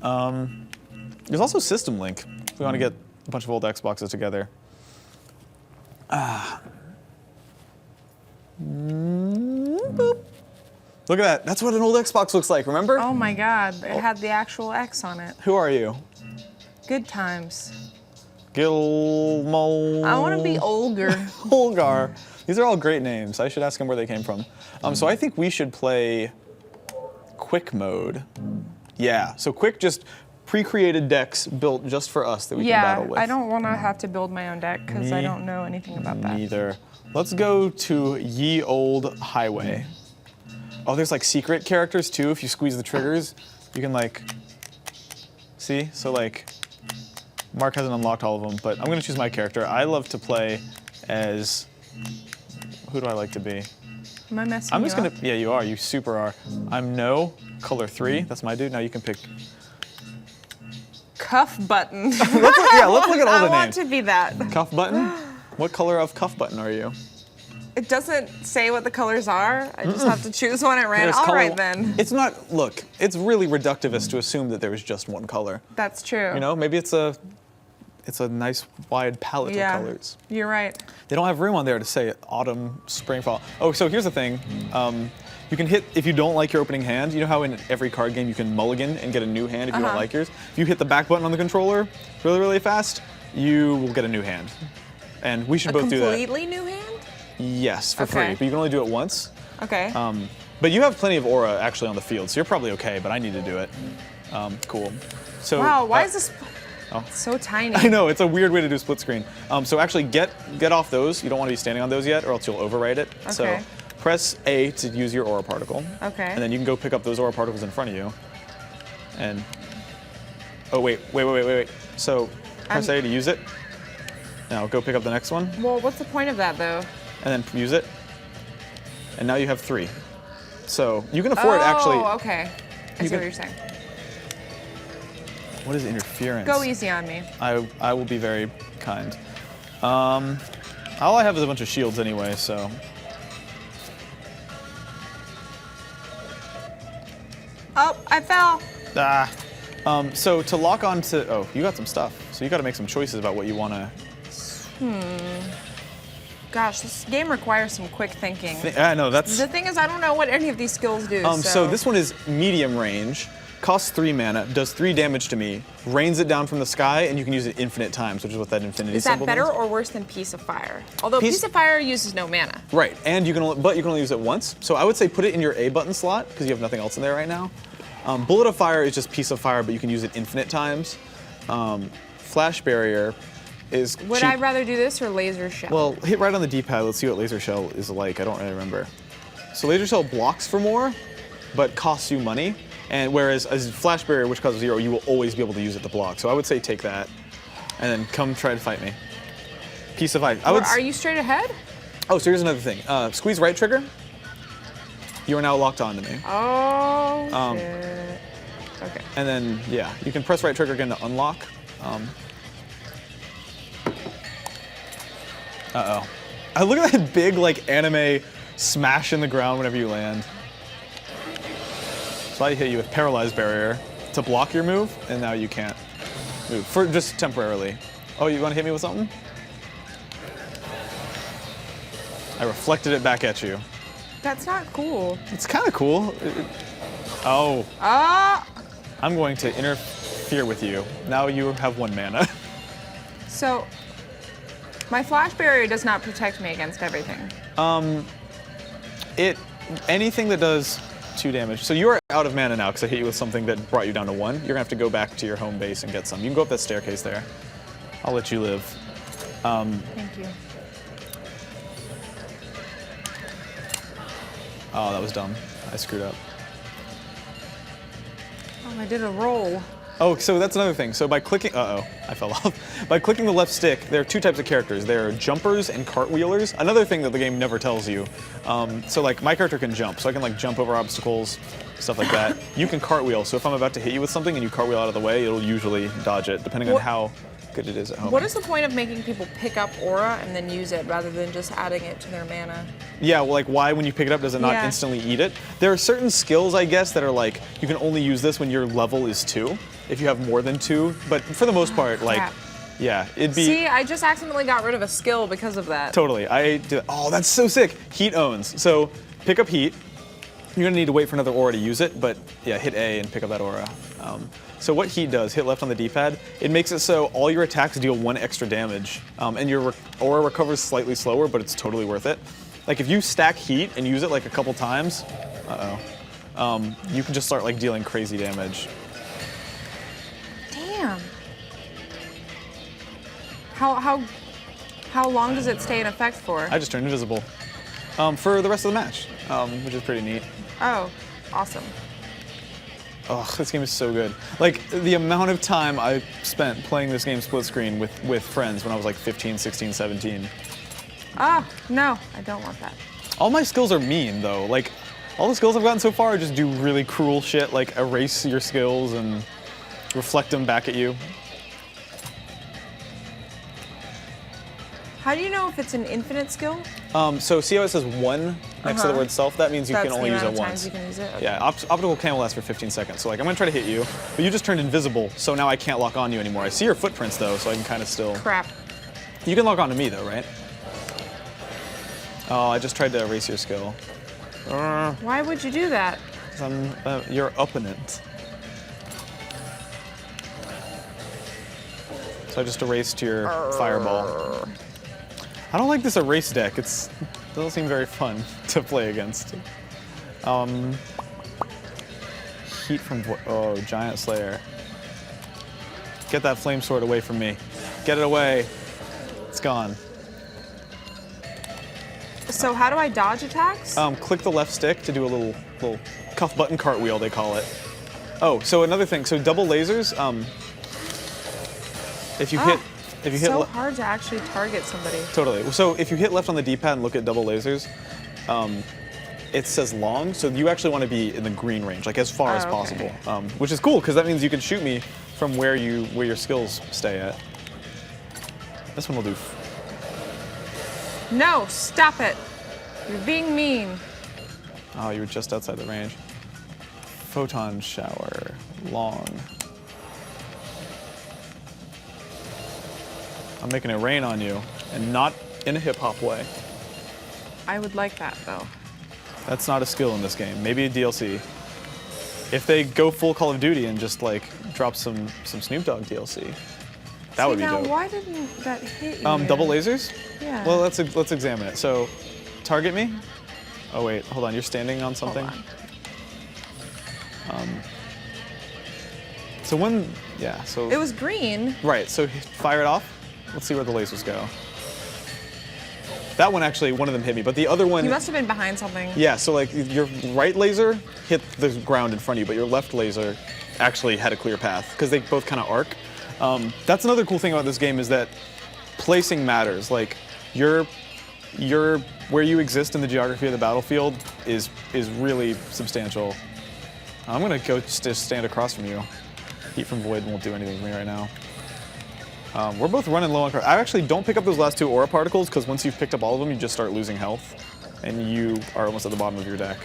There's also System Link if we want to get a bunch of old Xboxes together. Boop. Look at that. That's what an old Xbox looks like, remember? Oh my god, it had the actual X on it. Who are you? Good times. Gilmo. I want to be Olger. Olgar. These are all great names. I should ask him where they came from. So I think we should play quick mode. Yeah, so quick, just pre-created decks built just for us that we can battle Yeah, with. I don't want to have to build my own deck because I don't know anything about that. Neither. Let's go to Ye Old Highway. Oh, there's like secret characters too. If you squeeze the triggers, you can like, see? So like, Mark hasn't unlocked all of them, but I'm gonna choose my character. I love to play as, who do I like to be? Am I messing I'm you just gonna, up? yeah, you are, you super are. I'm No, color 3, that's my dude. Now you can pick, Cuff button. let's look at all the I names. want to be that. Cuff button? What color of cuff button are you? It doesn't say what the colors are. I just have to choose one at random. There's All color- right then. It's not, look, it's really reductivist to assume that there is just one color. That's true. You know, maybe it's a nice wide palette Yeah, of colors. you're right. They don't have room on there to say autumn, spring, fall. Oh, so here's the thing. You can hit, if you don't like your opening hand, you know how in every card game you can mulligan and get a new hand if you don't like yours? If you hit the back button on the controller really, really fast, you will get a new hand. And we should A both do that. completely new hand? Yes, for Okay. free, but you can only do it once. Okay. But you have plenty of aura actually on the field, so you're probably okay, but I need to do it. Cool. So, wow, why is this oh. so tiny? I know, it's a weird way to do split screen. So actually get off those. You don't want to be standing on those yet or else you'll overwrite it. So Okay. press A to use your aura particle. Okay. And then you can go pick up those aura particles in front of you. And, oh wait. So press A to use it. Now go pick up the next one Well, what's the point of that though? and then use it. And now you have 3. So you can afford actually, Oh, okay. I see can- what you're saying. what is interference? Go easy on me. I will be very kind. All I have is a bunch of shields anyway, so. Oh, I fell. Ah. So to lock on to, oh, you got some stuff. So you got to make some choices about what you want to. Gosh, this game requires some quick thinking. No, that's. The thing is, I don't know what any of these skills do. So this one is medium range, costs 3 mana, does 3 damage to me, rains it down from the sky, and you can use it infinite times, which is what that infinity Is that symbol better means. or worse than Piece of Fire? Although Piece- Piece of Fire uses no mana. Right, and you can only use it once. So I would say put it in your A button slot because you have nothing else in there right now. Bullet of Fire is just Piece of Fire, but you can use it infinite times. Flash Barrier is Would cheap. I rather do this or laser shell? Well, hit right on the D-pad. Let's see what laser shell is like. I don't really remember. So laser shell blocks for more, but costs you money. And whereas as flash barrier, which costs 0, you will always be able to use it to block. So I would say take that, and then come try to fight me. Piece of ice. Are you straight ahead? Oh, so here's another thing. Squeeze right trigger. You are now locked onto me. Oh, shit. Okay. And then, yeah, you can press right trigger again to unlock. Uh-oh. Look at that big, like, anime smash in the ground whenever you land. So I hit you with Paralyzed Barrier to block your move, and now you can't move, for just temporarily. Oh, you want to hit me with something? I reflected it back at you. That's not cool. It's kind of cool. Oh. Ah! I'm going to interfere with you. Now you have 1 mana. So, my flash barrier does not protect me against everything. Anything that does 2 damage. So you're out of mana now because I hit you with something that brought you down to 1. You're gonna have to go back to your home base and get some. You can go up that staircase there. I'll let you live. Thank you. Oh, that was dumb. I screwed up. Oh, I did a roll. Oh, so that's another thing. So by clicking, I fell off. By clicking the left stick, there are 2 types of characters. There are jumpers and cartwheelers. Another thing that the game never tells you. So like my character can jump, so I can like jump over obstacles, stuff like that. You can cartwheel, so if I'm about to hit you with something and you cartwheel out of the way, it'll usually dodge it, depending on how good it is at home. What is the point of making people pick up aura and then use it rather than just adding it to their mana? Yeah, well, like why when you pick it up does it not instantly eat it? There are certain skills, I guess, that are like, you can only use this when your level is 2, if you have more than 2, but for the most part, like, yeah, it'd be... See, I just accidentally got rid of a skill because of that. Totally, oh, that's so sick. Heat owns, so pick up heat. You're gonna need to wait for another aura to use it, but yeah, hit A and pick up that aura. So what heat does, hit left on the D-pad, it makes it so all your attacks deal 1 extra damage, and your aura recovers slightly slower, but it's totally worth it. Like if you stack heat and use it like a couple times, you can just start like dealing crazy damage. Damn. How long does it stay in effect for? I just turned invisible for the rest of the match, which is pretty neat. Oh, awesome. Oh, this game is so good. Like, the amount of time I spent playing this game split screen with friends when I was like 15, 16, 17. Ah, no, I don't want that. All my skills are mean, though. Like, all the skills I've gotten so far just do really cruel shit, like erase your skills and reflect them back at you. How do you know if it's an infinite skill? So see how it says 1 next to the word self? That means you can only use it once. You can use it? Okay. Yeah, optical can will last for 15 seconds. So like, I'm gonna try to hit you, but you just turned invisible, so now I can't lock on you anymore. I see your footprints though, so I can kind of still... Crap. You can lock on to me though, right? Oh, I just tried to erase your skill. Why would you do that? I'm your opponent. So I just erased your fireball. I don't like this erase deck. It doesn't seem very fun to play against. Heat from Giant Slayer. Get that flame sword away from me. Get it away. It's gone. So how do I dodge attacks? Click the left stick to do a little cuff button cartwheel, they call it. Oh, so another thing. So double lasers. If you hit so hard to actually target somebody. Totally. So if you hit left on the D-pad and look at double lasers, it says long, so you actually want to be in the green range, like as far as possible, which is cool because that means you can shoot me from where your skills stay at. This one will do. No, stop it! You're being mean. Oh, you were just outside the range. Photon shower, long. I'm making it rain on you, and not in a hip-hop way. I would like that, though. That's not a skill in this game. Maybe a DLC. If they go full Call of Duty and just like drop some Snoop Dogg DLC, that would be dope. Now, why didn't that hit you? Double lasers? Yeah. Well, let's examine it. So, target me. Oh wait, hold on. You're standing on something. Hold on. So when, yeah. So it was green. Right. So fire it off. Let's see where the lasers go. That one actually, one of them hit me, but the other one. You must have been behind something. Yeah, so like your right laser hit the ground in front of you, but your left laser actually had a clear path because they both kind of arc. That's another cool thing about this game is that placing matters. Like your where you exist in the geography of the battlefield is really substantial. I'm gonna go just stand across from you. Heat from Void won't do anything to me right now. We're both running low on cards. I actually don't pick up those last 2 aura particles because once you've picked up all of them, you just start losing health, and you are almost at the bottom of your deck.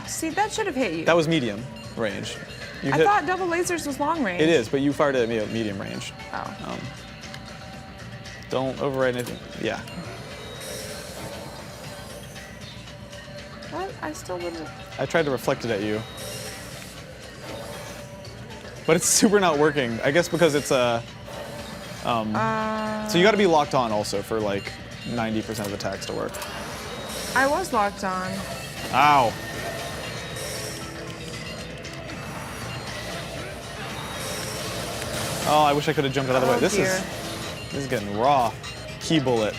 See, that should have hit you. That was medium range. I thought double lasers was long range. It is, but you fired at me at medium range. Oh. Don't override anything. Yeah. What? I still wouldn't. I tried to reflect it at you. But it's super not working. I guess because it's a. So you got to be locked on also for like 90% of attacks to work. I was locked on. Ow. Oh, I wish I could have jumped out of the way. This is getting raw. Key bullet.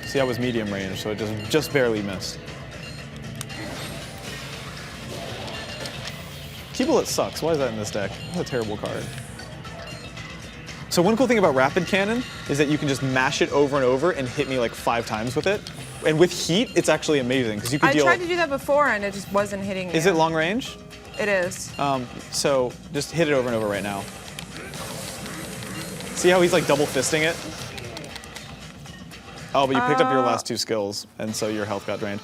See, I was medium range, so it just barely missed. Key bullet sucks. Why is that in this deck? That's a terrible card. So one cool thing about Rapid Cannon is that you can just mash it over and over and hit me like 5 times with it. And with heat, it's actually amazing because you can deal. I tried to do that before and it just wasn't hitting me. Is it long range? It is. So just hit it over and over right now. See how he's like double fisting it? Oh, but you picked up your last 2 skills, and so your health got drained.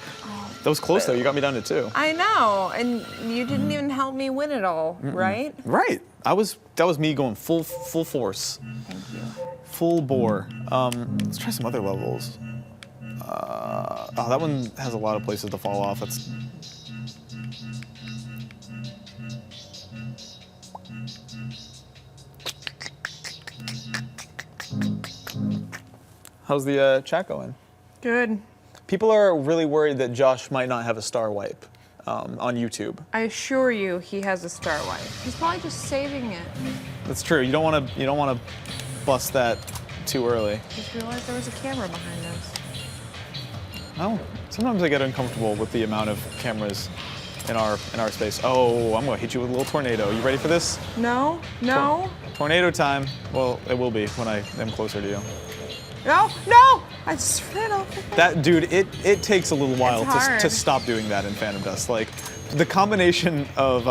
That was close though. You got me down to 2. I know, and you didn't even help me win it all, right? Right. That was me going full force. Thank you. Full bore. Let's try some other levels. Oh, that one has a lot of places to fall off. That's. How's the chat going? Good. People are really worried that Josh might not have a star wipe on YouTube. I assure you, he has a star wipe. He's probably just saving it. That's true. You don't want to bust that too early. Just realized there was a camera behind us. Oh, sometimes I get uncomfortable with the amount of cameras in our space. Oh, I'm gonna hit you with a little tornado. You ready for this? No, no. Tornado time. Well, it will be when I am closer to you. No, no! I just ran off. That dude, it takes a little while hard. to stop doing that in Phantom Dust. Like the combination of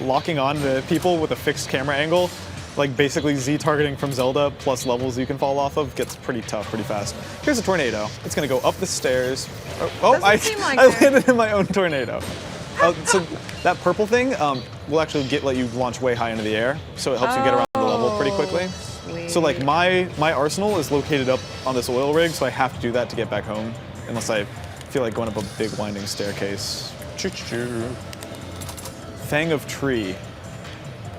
locking on to people with a fixed camera angle, like basically Z targeting from Zelda plus levels you can fall off of, gets pretty tough pretty fast. Here's a tornado. It's gonna go up the stairs. I landed in my own tornado. So that purple thing will actually let you launch way high into the air, so it helps you get around the level pretty quickly. Sweet. So like my arsenal is located up on this oil rig, so I have to do that to get back home, unless I feel like going up a big winding staircase. Fang of Tree.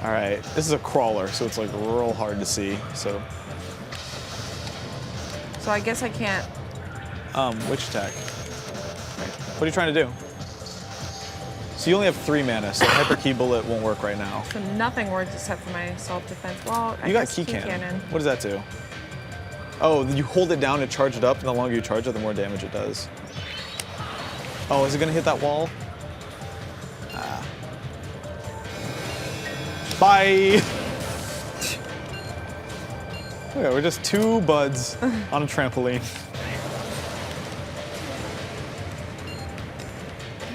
All right, this is a crawler, so it's like real hard to see. So I guess I can't. Witch attack. What are you trying to do? So you only have 3 mana, so Hyper Key Bullet won't work right now. So nothing works except for my self-defense. Well, I You got guess Key Cannon. What does that do? Oh, you hold it down to charge it up, and the longer you charge it, the more damage it does. Oh, is it gonna hit that wall? Ah. Bye! Okay, we're just 2 buds on a trampoline.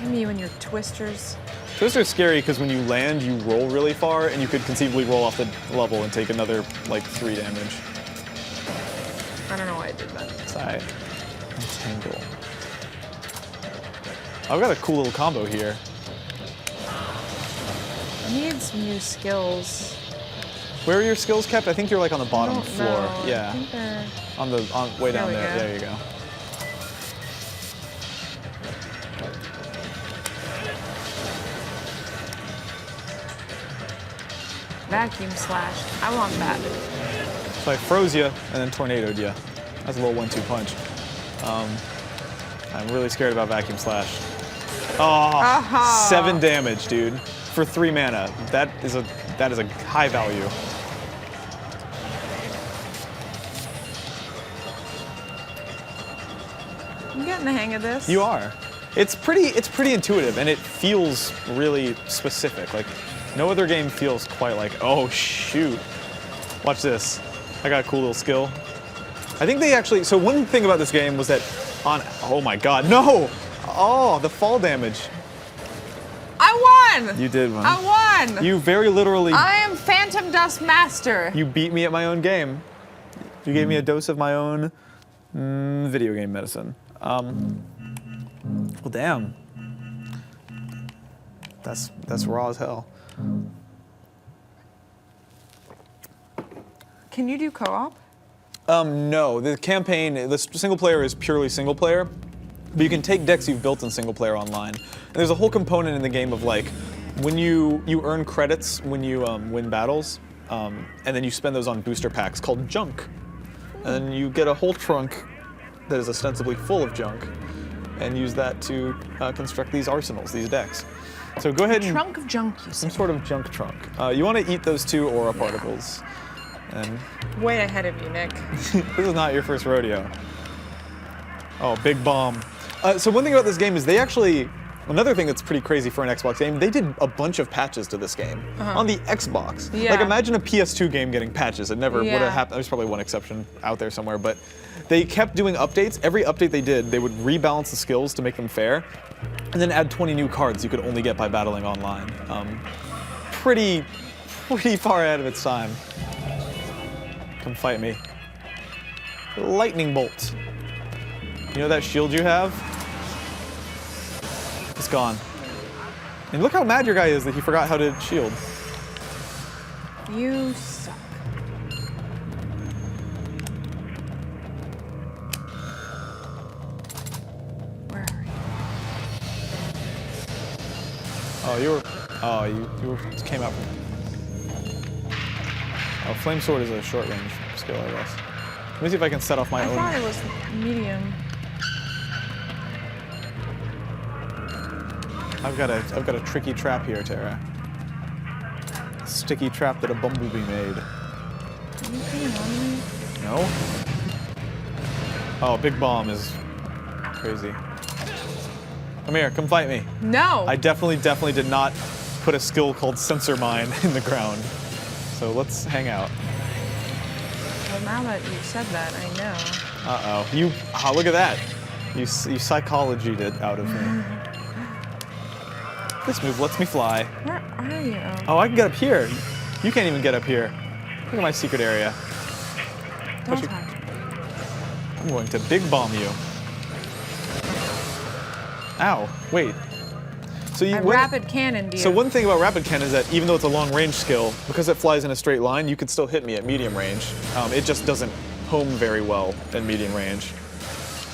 Damn you and your twisters. Twister's scary because when you land, you roll really far, and you could conceivably roll off the level and take another, like, 3 damage. I don't know why I did that. It's alright. Entangle. I've got a cool little combo here. I need some new skills. Where are your skills kept? I think you're like on the bottom floor. No, Yeah. I think they're... Way down we there. go. There you go. Vacuum slash. I want that. So I froze you and then tornadoed you. That's a little 1-2 punch. I'm really scared about Vacuum Slash. Oh, 7 damage, dude, for 3 mana. That is a high value. I'm getting the hang of this. You are. It's pretty intuitive, and it feels really specific. Like, no other game feels quite like, oh shoot. Watch this. I got a cool little skill. I think they actually, so one thing about this game was that oh my god, no! Oh, the fall damage. I won! You did win. I won! You very literally, I am Phantom Dust Master. you beat me at my own game. You gave me a dose of my own video game medicine. Well, damn. That's raw as hell. Can you do co-op? No, the campaign, the single player is purely single player, but you can take decks you've built in single player online. And there's a whole component in the game of like, when you earn credits when you win battles, and then you spend those on booster packs called junk. And then you get a whole trunk that is ostensibly full of junk, and use that to construct these arsenals, these decks. So go ahead and... Trunk of junk, you Some say. sort of junk trunk. You want to eat those 2 aura particles. And Way ahead of you, Nick. this is not your first rodeo. Oh, big bomb. So one thing about this game is they actually, another thing that's pretty crazy for an Xbox game, they did a bunch of patches to this game on the Xbox. Yeah. Like imagine a PS2 game getting patches. It never would have Yeah. happened. There's probably one exception out there somewhere, but they kept doing updates. Every update they did, they would rebalance the skills to make them fair, and then add 20 new cards you could only get by battling online. Pretty far ahead of its time. Come fight me. Lightning bolt. You know that shield you have? It's gone. And look how mad your guy is that he forgot how to shield. You suck. Where are you? Oh, you came out from... Oh, flame sword is a short range skill, I guess. Let me see if I can set off my I own. thought it was medium. I've got a tricky trap here, Tara. A sticky trap that a bumblebee made. Are you coming on me? No? Oh, big bomb is crazy. Come here, come fight me. No! I definitely did not put a skill called sensor mine in the ground. So let's hang out. Well, now that you said that, I know. Uh-oh. Look at that. You psychologied it out of me. This move lets me fly. Where are you? Oh, I can get up here. You can't even get up here. Look at my secret area. Don't you- talk to me. I'm going to big bomb you. Ow, wait. So I rapid cannon, So one thing about rapid cannon is that even though it's a long range skill, because it flies in a straight line, you could still hit me at medium range. It just doesn't home very well in medium range.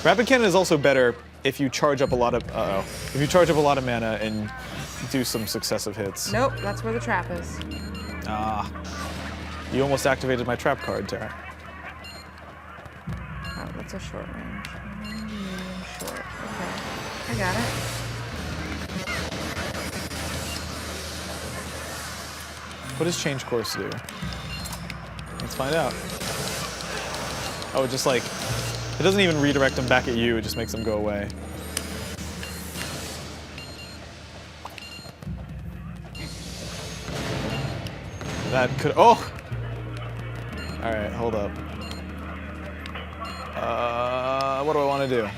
Rapid cannon is also better if you charge up a lot of if you charge up a lot of mana and do some successive hits. Nope, that's where the trap is. Ah, you almost activated my trap card, Tara. Oh, that's a short range. Medium short. Okay. I got it. What does change course do? Let's find out. Oh, it just like, it doesn't even redirect them back at you, it just makes them go away. That could, oh! Alright, hold up. What do I want to do?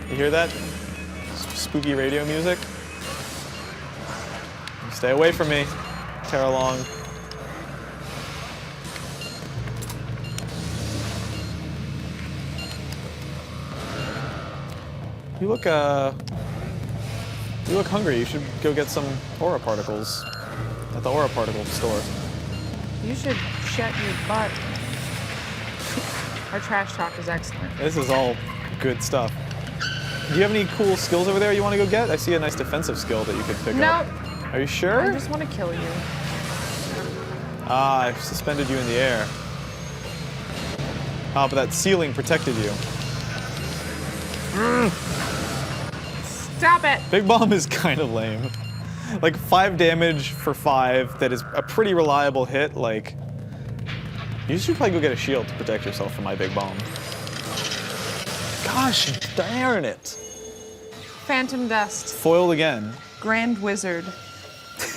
You hear that? Spooky radio music? Stay away from me, Tara Long. You look hungry. You should go get some aura particles at the aura particle store. You should shut your butt. Our trash talk is excellent. This is all good stuff. Do you have any cool skills over there you want to go get? I see a nice defensive skill that you could pick up. Nope. Are you sure? I just want to kill you. Ah, I've suspended you in the air. Oh, but that ceiling protected you. Stop it. Big Bomb is kind of lame. Like 5 damage for 5, that is a pretty reliable hit. Like, you should probably go get a shield to protect yourself from my Big Bomb. Gosh darn it. Phantom Dust. Foiled again. Grand Wizard.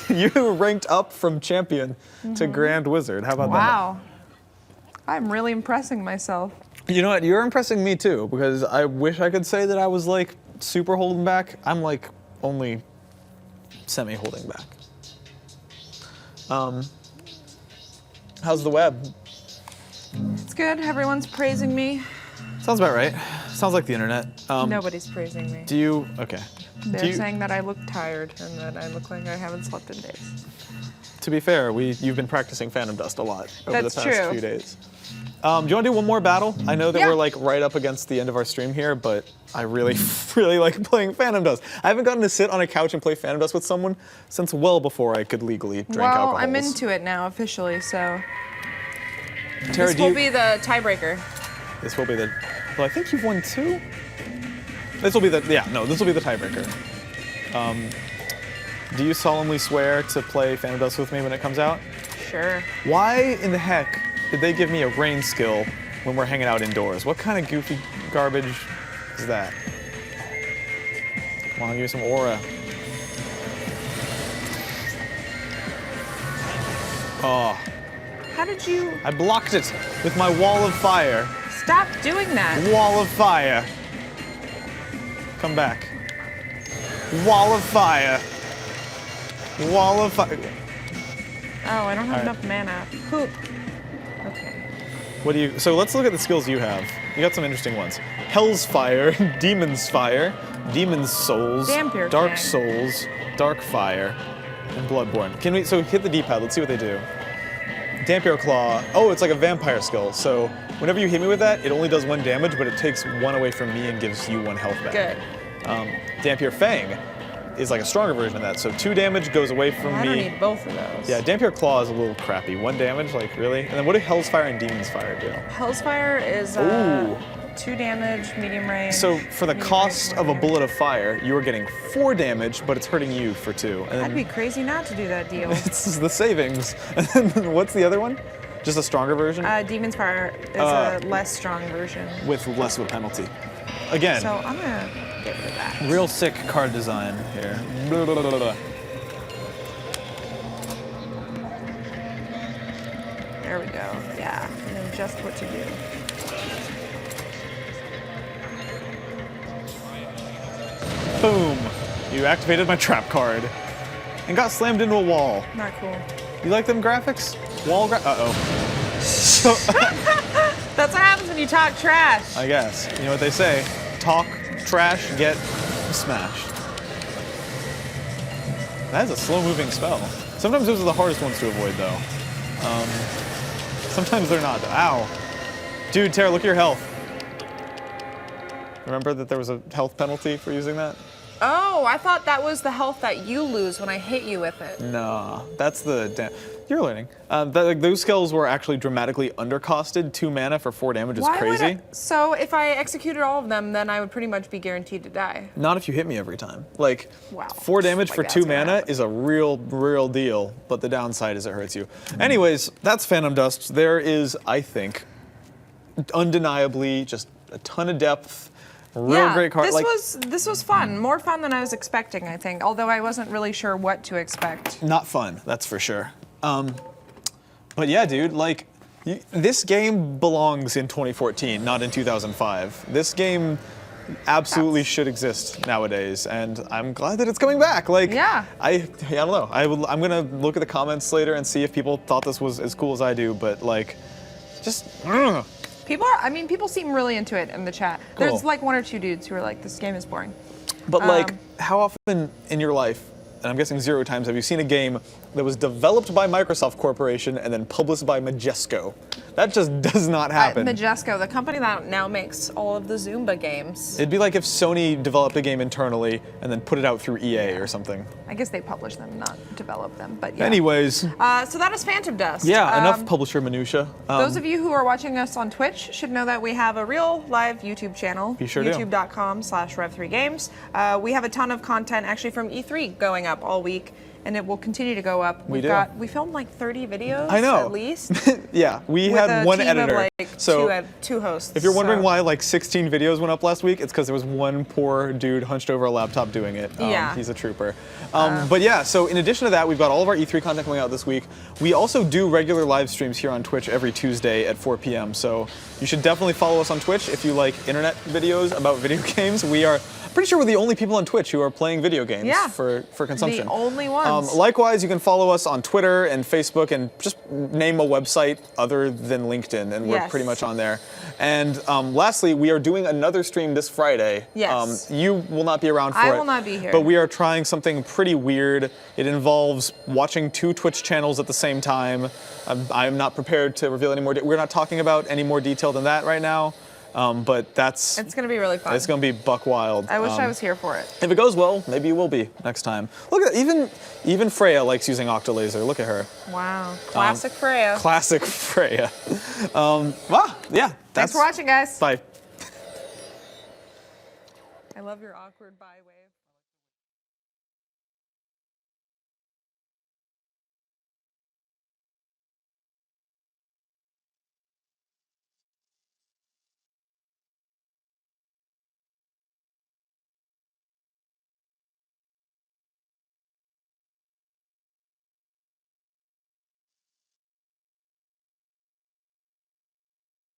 You ranked up from champion to Grand Wizard. How about that? Wow. I'm really impressing myself. You know what? You're impressing me too, because I wish I could say that I was like super holding back. I'm like only semi holding back. How's the web? It's good. Everyone's praising me. Sounds about right. Sounds like the internet. Nobody's praising me. Do you? Okay. They're saying that I look tired and that I look like I haven't slept in days. To be fair, you've been practicing Phantom Dust a lot over That's the past true. few days. Do you want to do one more battle? I know that Yeah. we're like right up against the end of our stream here, but I really, really like playing Phantom Dust. I haven't gotten to sit on a couch and play Phantom Dust with someone since well before I could legally drink alcohol. Well, I'm into it now officially, so Tara, this will be the tiebreaker. This will be the. Well, I think you've won 2. This will be the. Yeah, no, this will be the tiebreaker. Do you solemnly swear to play Phantom Dust with me when it comes out? Sure. Why in the heck did they give me a rain skill when we're hanging out indoors? What kind of goofy garbage is that? Come on, give me some aura. Oh, How did you I blocked it with my wall of fire. stop doing that? Wall of fire. Come back. Wall of fire. Wall of fire. Oh, I don't have All right. enough mana. Poop. Okay. What do you? So let's look at the skills you have. You got some interesting ones. Hell's Fire, Demon's Fire, Demon's Souls, Dampier Dark Fang. Souls, Dark Fire, and Bloodborne. Can we? So hit the D-pad. Let's see what they do. Dampier Claw. Oh, it's like a vampire skill. So whenever you hit me with that, it only does 1 damage, but it takes 1 away from me and gives you 1 health back. Good. Dampier Fang is like a stronger version of that. So 2 damage goes away from I me. don't need both of those. Yeah, Dampier Claw is a little crappy. 1 damage, like really? And then what do Hell's Fire and Demon's Fire do? Hell's Fire is Ooh. 2 damage, medium range. So for the medium cost range, of a whatever. bullet of fire, you are getting 4 damage, but it's hurting you for 2. And I'd then be crazy not to do that deal. it's the savings. And then what's the other one? Just a stronger version Demon's Fire is a less strong version. with less of a penalty. Again, So I'm gonna get rid of that. real sick card design here. Blah, blah, blah, blah. There we go. Yeah, I know just what to do. Boom! You activated my trap card and got slammed into a wall. Not cool. You like them graphics? Wall uh-oh. So, That's what happens when you talk trash. I guess. You know what they say? Talk trash, get smashed. That is a slow-moving spell. Sometimes those are the hardest ones to avoid, though. Sometimes they're not. Ow. Dude, Tara, look at your health. Remember that there was a health penalty for using that? Oh, I thought that was the health that you lose when I hit you with it. Nah, that's the... You're learning. Those skills were actually dramatically undercosted. 2 mana for 4 damage is Why would crazy. so if I executed all of them, then I would pretty much be guaranteed to die. Not if you hit me every time. Like, Wow. 4 damage Like for that's 2 gonna mana happen. is a real deal, but the downside is it hurts you. Anyways, that's Phantom Dust. There is, I think, undeniably just a ton of depth. Real great card. This was fun. More fun than I was expecting, I think. Although I wasn't really sure what to expect. Not fun, that's for sure. But yeah, dude, like, this game belongs in 2014, not in 2005. This game absolutely should exist nowadays, and I'm glad that it's coming back. Like, Yeah. I don't know. I'm gonna look at the comments later and see if people thought this was as cool as I do. But like, just. People seem really into it in the chat. Cool. There's like 1 or 2 dudes who are like, this game is boring. But like, how often in your life, and I'm guessing 0 times, have you seen a game that was developed by Microsoft Corporation and then published by Majesco. That just does not happen. Majesco, the company that now makes all of the Zumba games. It'd be like if Sony developed a game internally and then put it out through EA or something. I guess they publish them, not develop them, but yeah. Anyways. So that is Phantom Dust. Yeah, enough publisher minutia. Those of you who are watching us on Twitch should know that we have a real live YouTube channel. You sure do. YouTube.com/Rev3Games. We have a ton of content actually from E3 going up all week, and it will continue to go up. We filmed like 30 videos at least. Yeah, we had one editor. Of like two hosts. If you're wondering why like 16 videos went up last week, it's because there was one poor dude hunched over a laptop doing it. He's a trooper. But yeah, so in addition to that, we've got all of our E3 content coming out this week. We also do regular live streams here on Twitch every Tuesday at 4 p.m. So you should definitely follow us on Twitch if you like internet videos about video games. We are pretty sure we're the only people on Twitch who are playing video games for consumption. The only ones. Likewise, you can follow us on Twitter and Facebook and just name a website other than LinkedIn, and we're pretty much on there. And lastly, we are doing another stream this Friday. Yes. You will not be around for it. I will not be here. But we are trying something pretty weird. It involves watching 2 Twitch channels at the same time. I'm not prepared to reveal any more. We're not talking about any more detail than that right now. But it's going to be really fun. It's going to be buck wild. I wish I was here for it. If it goes well, maybe you will be next time. Look at even Freya likes using Octolaser. Look at her. Wow, classic Freya. Classic Freya. Yeah. Thanks for watching, guys. Bye. I love your awkward bye way.